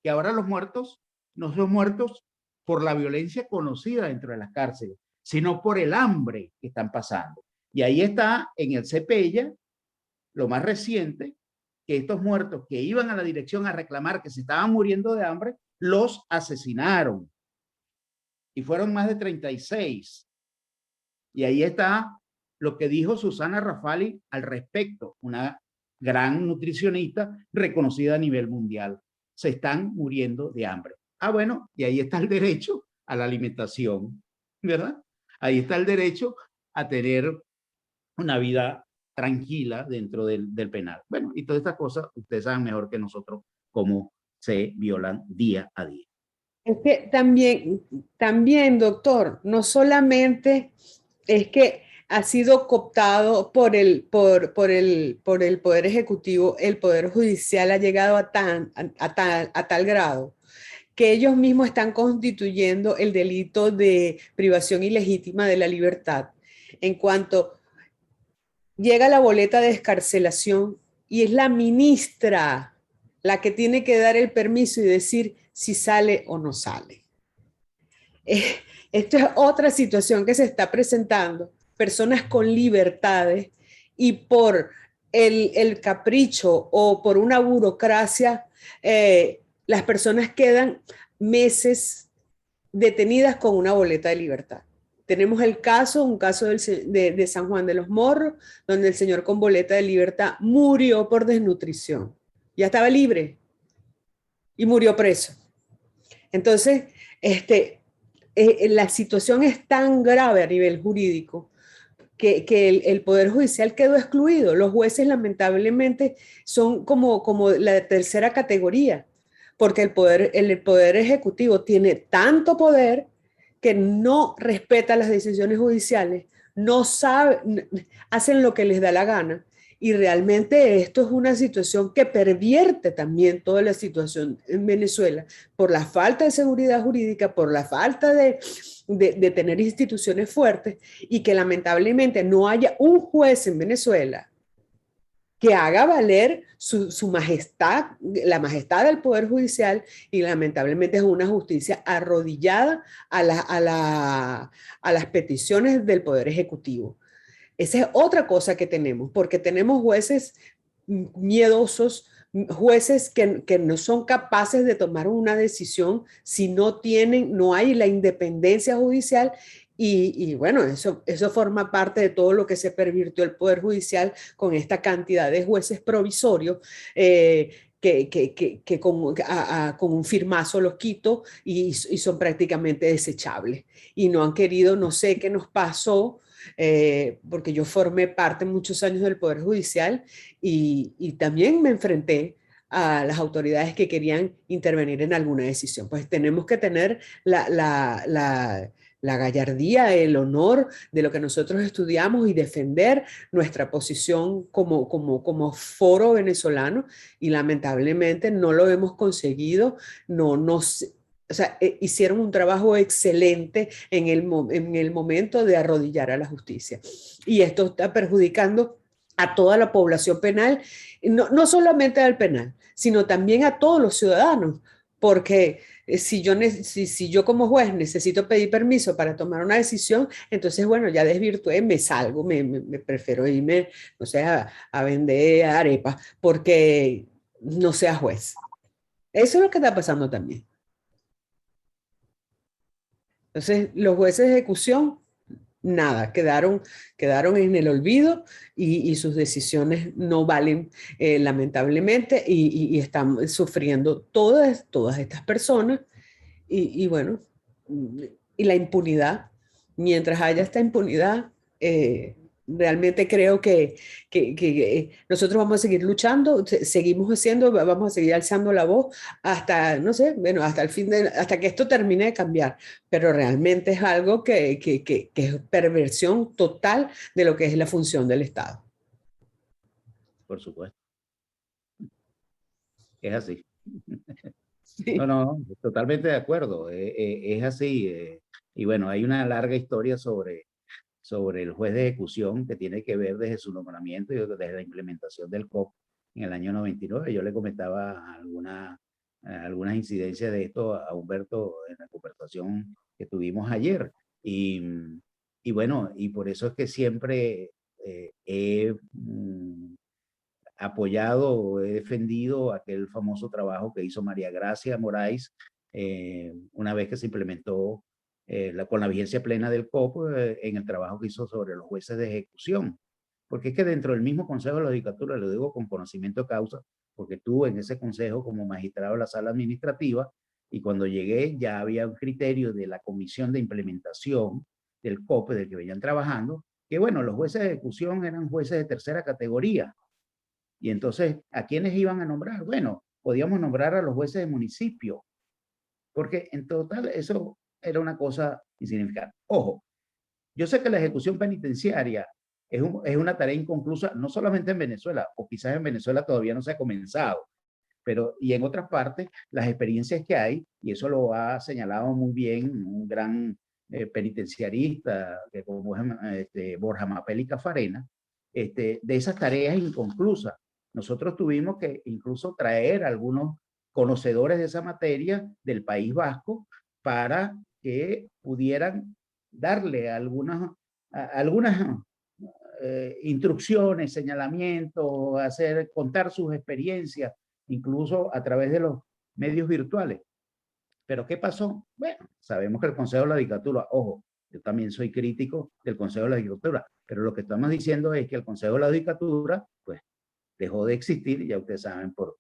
Que ahora los muertos no son muertos por la violencia conocida dentro de las cárceles, sino por el hambre que están pasando. Y ahí está en el Cepella, lo más reciente, que estos muertos que iban a la dirección a reclamar que se estaban muriendo de hambre, los asesinaron. Y fueron más de 36. Y ahí está lo que dijo Susana Rafali al respecto, una gran nutricionista reconocida a nivel mundial. Se están muriendo de hambre. Ah, bueno, y ahí está el derecho a la alimentación, ¿verdad? Ahí está el derecho a tener una vida tranquila dentro del penal. Bueno, y todas estas cosas ustedes saben mejor que nosotros cómo se violan día a día. Es que también, doctor, no solamente es que ha sido cooptado por el Poder Ejecutivo, el Poder Judicial ha llegado a tal grado que ellos mismos están constituyendo el delito de privación ilegítima de la libertad. En cuanto llega la boleta de excarcelación y es la ministra la que tiene que dar el permiso y decir si sale o no sale. Esto es otra situación que se está presentando. Personas con libertades y por el capricho o por una burocracia, las personas quedan meses detenidas con una boleta de libertad. Tenemos un caso de San Juan de los Morros, donde el señor con boleta de libertad murió por desnutrición. Ya estaba libre y murió preso. Entonces, la situación es tan grave a nivel jurídico que el Poder Judicial quedó excluido. Los jueces lamentablemente son como la tercera categoría, porque el poder Ejecutivo tiene tanto poder que no respeta las decisiones judiciales, no sabe, hacen lo que les da la gana. Y realmente esto es una situación que pervierte también toda la situación en Venezuela por la falta de seguridad jurídica, por la falta de tener instituciones fuertes y que lamentablemente no haya un juez en Venezuela que haga valer su majestad, la majestad del Poder Judicial, y lamentablemente es una justicia arrodillada a las peticiones del Poder Ejecutivo. Esa es otra cosa que tenemos, porque tenemos jueces miedosos, jueces que no son capaces de tomar una decisión si no hay la independencia judicial. Y bueno, eso forma parte de todo lo que se pervirtió el Poder Judicial con esta cantidad de jueces provisorios que con un firmazo los quito y son prácticamente desechables. Y no han querido, no sé qué nos pasó, porque yo formé parte muchos años del Poder Judicial y también me enfrenté a las autoridades que querían intervenir en alguna decisión. Pues tenemos que tener la gallardía, el honor de lo que nosotros estudiamos y defender nuestra posición como foro venezolano, y lamentablemente no lo hemos conseguido. O sea, hicieron un trabajo excelente en el momento de arrodillar a la justicia. Y esto está perjudicando a toda la población penal, no solamente al penal, sino también a todos los ciudadanos, porque si yo como juez necesito pedir permiso para tomar una decisión, entonces, bueno, ya desvirtué, me salgo, me prefiero irme, no sé, a vender arepas, porque no sea juez. Eso es lo que está pasando también. Entonces, los jueces de ejecución, nada, quedaron en el olvido y sus decisiones no valen, lamentablemente, y están sufriendo todas estas personas. Y bueno, y la impunidad, mientras haya esta impunidad, realmente creo que nosotros vamos a seguir luchando, seguimos haciendo, vamos a seguir alzando la voz hasta, no sé, bueno, hasta el fin hasta que esto termine de cambiar, pero realmente es algo que es perversión total de lo que es la función del Estado. Por supuesto. Es así. Sí. No, totalmente de acuerdo. Es así. Y bueno, hay una larga historia sobre el juez de ejecución que tiene que ver desde su nombramiento y desde la implementación del COP en el año 99. Yo le comentaba algunas incidencias de esto a Humberto en la conversación que tuvimos ayer. Y bueno, y por eso es que siempre he apoyado, he defendido aquel famoso trabajo que hizo María Gracia Moraes una vez que se implementó con la vigencia plena del COP en el trabajo que hizo sobre los jueces de ejecución. Porque es que dentro del mismo Consejo de la Judicatura, lo digo con conocimiento de causa, porque estuve en ese consejo como magistrado de la sala administrativa, y cuando llegué ya había un criterio de la comisión de implementación del COP, del que venían trabajando, que bueno, los jueces de ejecución eran jueces de tercera categoría. Y entonces, ¿a quiénes iban a nombrar? Bueno, podíamos nombrar a los jueces de municipio, porque en total eso era una cosa insignificante. Ojo, yo sé que la ejecución penitenciaria es una tarea inconclusa, no solamente en Venezuela, o quizás en Venezuela todavía no se ha comenzado, pero y en otras partes, las experiencias que hay, y eso lo ha señalado muy bien un gran penitenciarista, que como Borja Mapelli Cafarena, de esas tareas inconclusas. Nosotros tuvimos que incluso traer algunos conocedores de esa materia del País Vasco para que pudieran darle algunas instrucciones, señalamientos, contar sus experiencias, incluso a través de los medios virtuales. ¿Pero qué pasó? Bueno, sabemos que el Consejo de la Judicatura, ojo, yo también soy crítico del Consejo de la Judicatura, pero lo que estamos diciendo es que el Consejo de la Judicatura, pues, dejó de existir, ya ustedes saben, por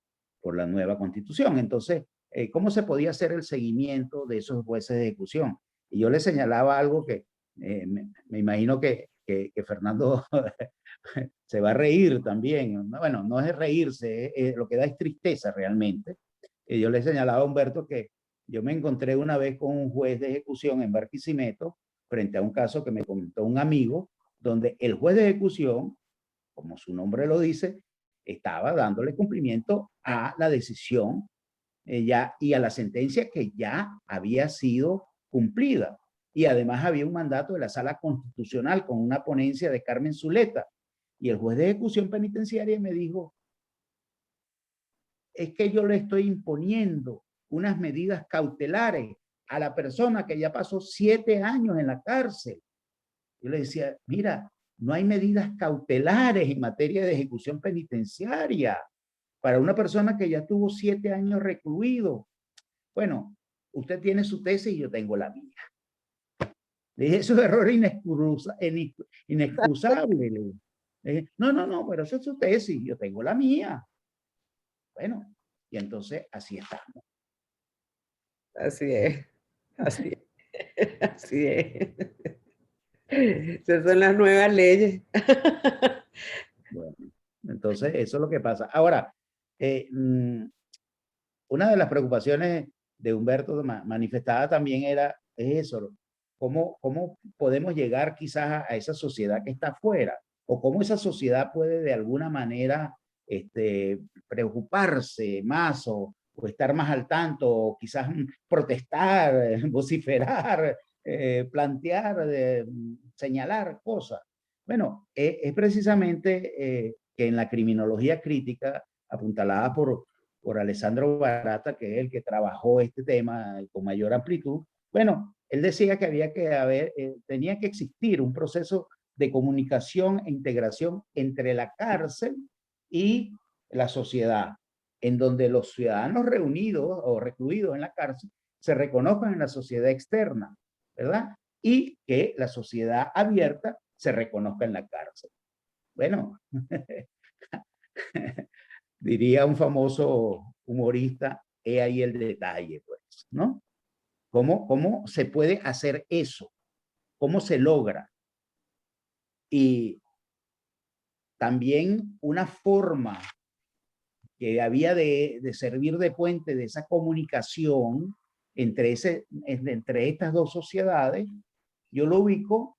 la nueva Constitución. Entonces, ¿cómo se podía hacer el seguimiento de esos jueces de ejecución? Y yo les señalaba algo que me imagino que Fernando se va a reír también. Bueno, no es reírse, lo que da es tristeza realmente. Y yo le señalaba a Humberto que yo me encontré una vez con un juez de ejecución en Barquisimeto frente a un caso que me comentó un amigo, donde el juez de ejecución, como su nombre lo dice, estaba dándole cumplimiento a la decisión y a la sentencia que ya había sido cumplida. Y además había un mandato de la Sala Constitucional con una ponencia de Carmen Zuleta. Y el juez de ejecución penitenciaria me dijo, es que yo le estoy imponiendo unas medidas cautelares a la persona que ya pasó 7 años en la cárcel. Yo le decía, mira, no hay medidas cautelares en materia de ejecución penitenciaria para una persona que ya tuvo 7 años recluido. Bueno, usted tiene su tesis y yo tengo la mía. Le dije, eso es error inexcusable. Le dije, no, pero eso es su tesis, yo tengo la mía. Bueno, y entonces así estamos. Así es, así es, así es. Esas son las nuevas leyes. Bueno, entonces eso es lo que pasa. Ahora, una de las preocupaciones de Humberto manifestada también era eso, ¿cómo podemos llegar quizás a esa sociedad que está afuera? O cómo esa sociedad puede de alguna manera preocuparse más o estar más al tanto, o quizás protestar, vociferar, plantear, señalar cosas. Bueno, es precisamente que en la criminología crítica apuntalada por Alessandro Barata, que es el que trabajó este tema con mayor amplitud, bueno, él decía que tenía que existir un proceso de comunicación e integración entre la cárcel y la sociedad, en donde los ciudadanos reunidos o recluidos en la cárcel se reconozcan en la sociedad externa, ¿verdad? Y que la sociedad abierta se reconozca en la cárcel. Bueno, diría un famoso humorista, he ahí el detalle, pues, ¿no? ¿Cómo se puede hacer eso? ¿Cómo se logra? Y también una forma que había de servir de puente de esa comunicación entre estas dos sociedades, yo lo ubico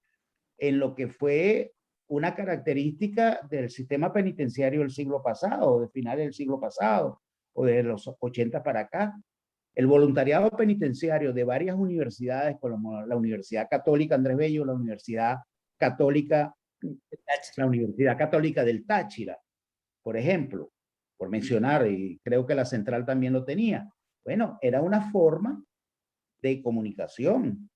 en lo que fue una característica del sistema penitenciario del siglo pasado, de finales del siglo pasado, o de los 80 para acá. El voluntariado penitenciario de varias universidades, como la Universidad Católica Andrés Bello, la Universidad Católica del Táchira, por ejemplo, por mencionar, y creo que la Central también lo tenía. Bueno, era una forma de comunicación.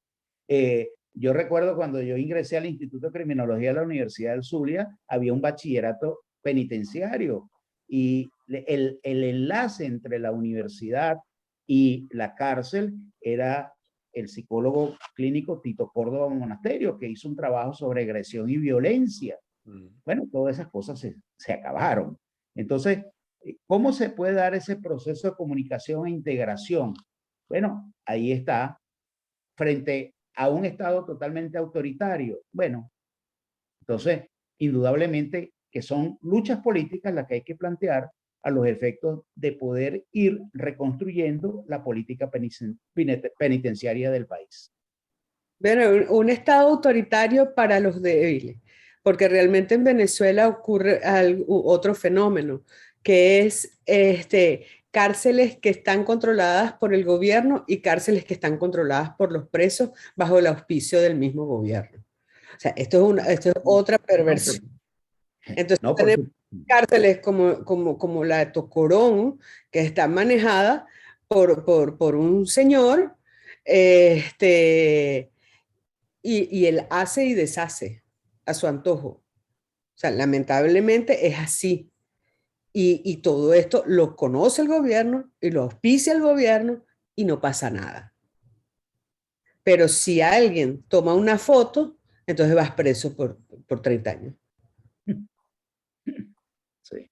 Yo recuerdo cuando yo ingresé al Instituto de Criminología de la Universidad del Zulia, había un bachillerato penitenciario y el enlace entre la universidad y la cárcel era el psicólogo clínico Tito Córdoba Monasterio, que hizo un trabajo sobre agresión y violencia. Bueno, todas esas cosas se acabaron. Entonces, ¿cómo se puede dar ese proceso de comunicación e integración? Bueno, ahí está, frente a un Estado totalmente autoritario. Bueno, entonces, indudablemente que son luchas políticas las que hay que plantear a los efectos de poder ir reconstruyendo la política penitenciaria del país. Bueno, un Estado autoritario para los débiles, porque realmente en Venezuela ocurre otro fenómeno, que es cárceles que están controladas por el gobierno y cárceles que están controladas por los presos bajo el auspicio del mismo gobierno. O sea, esto es otra perversión. Entonces, No, tenemos cárceles como la de Tocorón, que está manejada por un señor, y él hace y deshace a su antojo. O sea, lamentablemente es así. Y todo esto lo conoce el gobierno y lo auspicia el gobierno y no pasa nada. Pero si alguien toma una foto, entonces vas preso por 30 años. sí.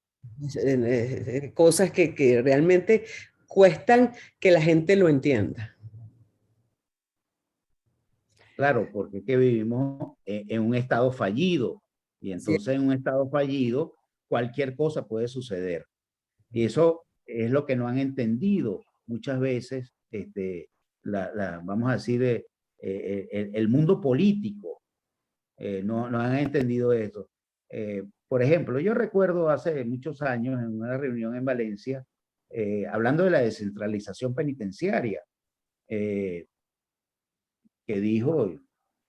Cosas que realmente cuestan que la gente lo entienda. Claro, porque es que vivimos en un estado fallido y entonces en un estado fallido cualquier cosa puede suceder. Y eso es lo que no han entendido muchas veces, vamos a decir, el mundo político. No han entendido eso. Por ejemplo, yo recuerdo hace muchos años en una reunión en Valencia, hablando de la descentralización penitenciaria, que dijo,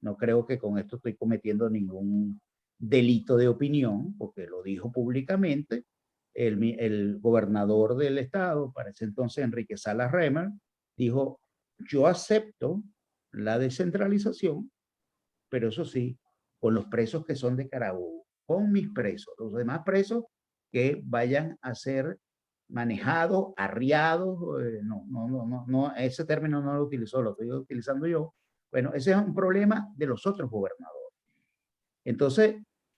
no creo que con esto estoy cometiendo ningún delito de opinión, porque lo dijo públicamente, el gobernador del estado, para ese entonces Enrique Salas Remer, dijo, yo acepto la descentralización, pero eso sí, con los presos que son de Carabobo, con mis presos, los demás presos que vayan a ser manejados, arriados, no, ese término no lo utilizó, lo estoy utilizando yo. Bueno, ese es un problema de los otros gobernadores. Entonces,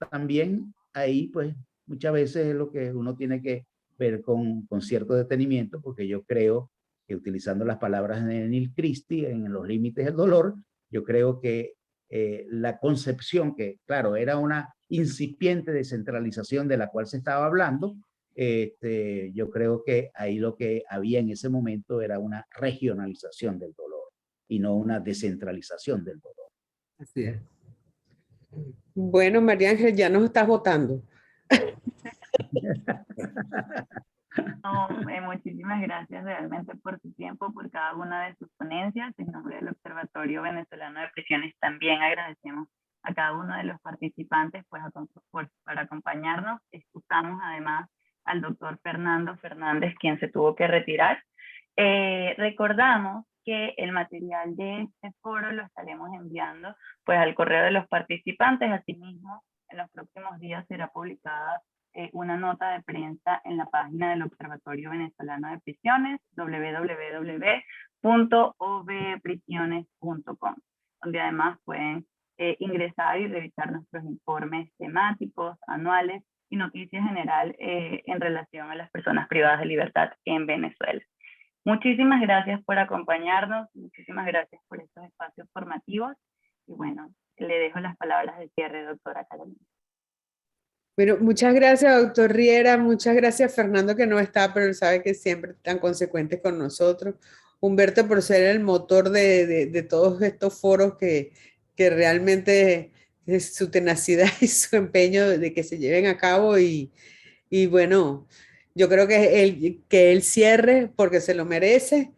también ahí, pues, muchas veces es lo que uno tiene que ver con cierto detenimiento, porque yo creo que utilizando las palabras de Neil Christie en Los límites del dolor, yo creo que la concepción que, claro, era una incipiente descentralización de la cual se estaba hablando, yo creo que ahí lo que había en ese momento era una regionalización del dolor y no una descentralización del dolor. Así es. Bueno, María Ángel, ya nos estás votando. No, muchísimas gracias realmente por su tiempo, por cada una de sus ponencias. En nombre del Observatorio Venezolano de Prisiones también agradecemos a cada uno de los participantes pues, por acompañarnos. Escuchamos además al doctor Fernando Fernández, quien se tuvo que retirar. Recordamos que el material de este foro lo estaremos enviando pues, al correo de los participantes. Asimismo, en los próximos días será publicada una nota de prensa en la página del Observatorio Venezolano de Prisiones, www.obprisiones.com, donde además pueden ingresar y revisar nuestros informes temáticos, anuales y noticias general en relación a las personas privadas de libertad en Venezuela. Muchísimas gracias por acompañarnos, muchísimas gracias por estos espacios formativos y bueno, le dejo las palabras de cierre, doctora Carolina. Bueno, muchas gracias, doctor Riera. Muchas gracias, Fernando, que no está, pero él sabe que siempre tan consecuente con nosotros. Humberto, por ser el motor de todos estos foros que realmente es su tenacidad y su empeño de que se lleven a cabo. Y bueno, yo creo que él cierre porque se lo merece.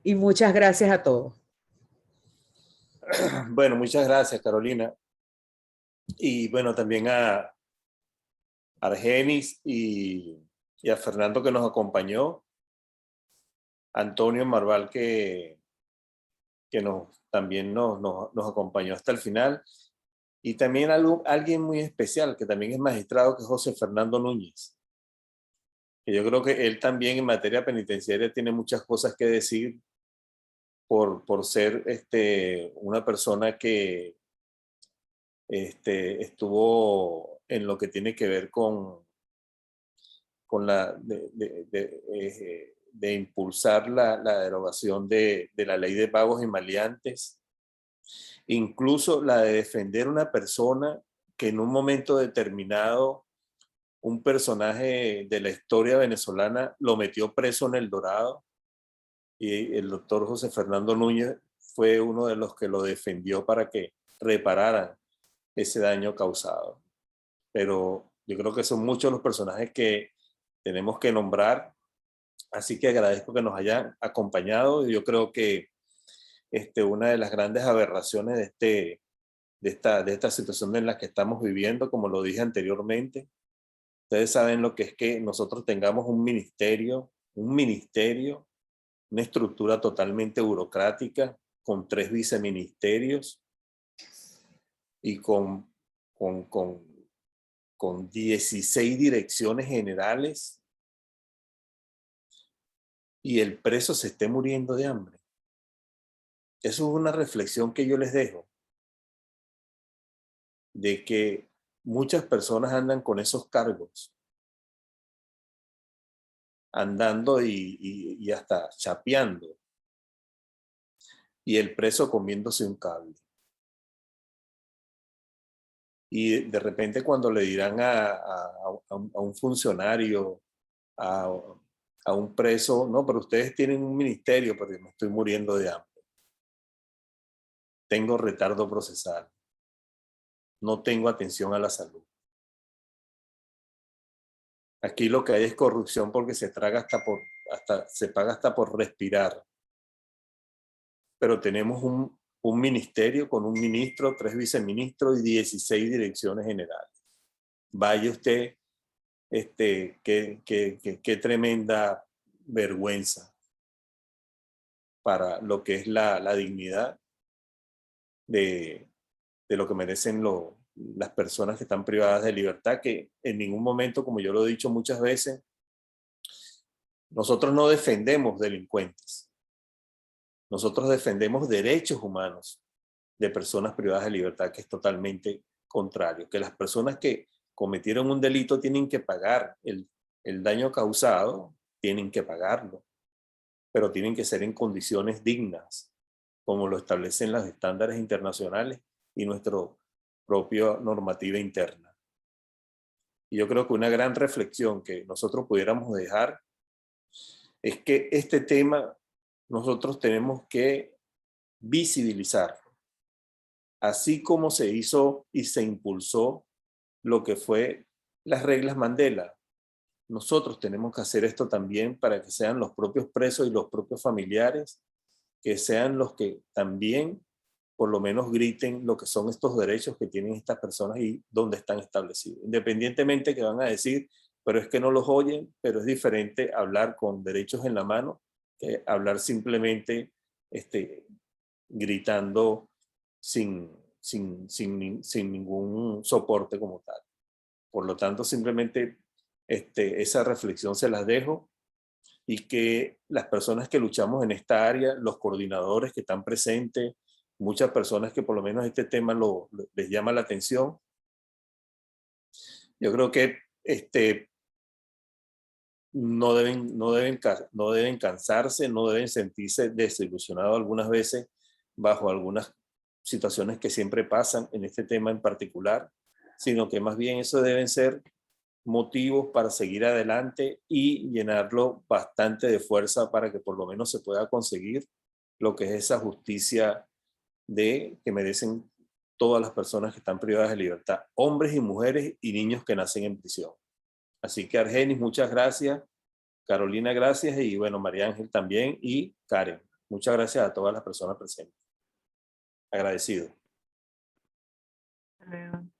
Y muchas gracias a todos. Bueno, muchas gracias, Carolina. Y bueno, también a Argenis y a Fernando que nos acompañó, Antonio Marval que también nos acompañó hasta el final, y también alguien muy especial que también es magistrado, que es José Fernando Núñez, que yo creo que él también en materia penitenciaria tiene muchas cosas que decir por ser una persona que estuvo en lo que tiene que ver con la de impulsar la derogación de la ley de pagos y maleantes, incluso la de defender una persona que en un momento determinado un personaje de la historia venezolana lo metió preso en El Dorado, y el doctor José Fernando Núñez fue uno de los que lo defendió para que repararan ese daño causado. Pero yo creo que son muchos los personajes que tenemos que nombrar, así que agradezco que nos hayan acompañado. Yo creo que una de las grandes aberraciones de esta situación en la que estamos viviendo, como lo dije anteriormente, ustedes saben lo que es que nosotros tengamos un ministerio, una estructura totalmente burocrática, con 3 viceministerios y con 16 direcciones generales, y el preso se esté muriendo de hambre. Eso es una reflexión que yo les dejo, de que muchas personas andan con esos cargos, andando y hasta chapeando, y el preso comiéndose un cable. Y de repente cuando le dirán a un funcionario, a un preso, no, pero ustedes tienen un ministerio, pero me estoy muriendo de hambre. Tengo retardo procesal. No tengo atención a la salud. Aquí lo que hay es corrupción porque se paga hasta por respirar. Pero tenemos un ministerio con un ministro, 3 viceministros y 16 direcciones generales. Vaya usted, qué tremenda vergüenza para lo que es la dignidad de lo que merecen las personas que están privadas de libertad, que en ningún momento, como yo lo he dicho muchas veces, nosotros no defendemos delincuentes. Nosotros defendemos derechos humanos de personas privadas de libertad, que es totalmente contrario. Que las personas que cometieron un delito tienen que pagar el daño causado, tienen que pagarlo, pero tienen que ser en condiciones dignas, como lo establecen los estándares internacionales y nuestra propia normativa interna. Y yo creo que una gran reflexión que nosotros pudiéramos dejar es que este tema nosotros tenemos que visibilizarlo, así como se hizo y se impulsó lo que fue las reglas Mandela. Nosotros tenemos que hacer esto también para que sean los propios presos y los propios familiares, que sean los que también por lo menos griten lo que son estos derechos que tienen estas personas y dónde están establecidos. Independientemente que van a decir, pero es que no los oyen, pero es diferente hablar con derechos en la mano que hablar simplemente gritando sin ningún soporte como tal. Por lo tanto, simplemente esa reflexión se las dejo, y que las personas que luchamos en esta área, los coordinadores que están presentes, muchas personas que por lo menos este tema les llama la atención, yo creo que no deben cansarse, no deben sentirse desilusionados algunas veces bajo algunas situaciones que siempre pasan en este tema en particular, sino que más bien eso deben ser motivos para seguir adelante y llenarlo bastante de fuerza para que por lo menos se pueda conseguir lo que es esa justicia que merecen todas las personas que están privadas de libertad, hombres y mujeres y niños que nacen en prisión. Así que Argenis, muchas gracias. Carolina, gracias. Y bueno, María Ángel también. Y Karen, muchas gracias a todas las personas presentes. Agradecido. Hasta luego.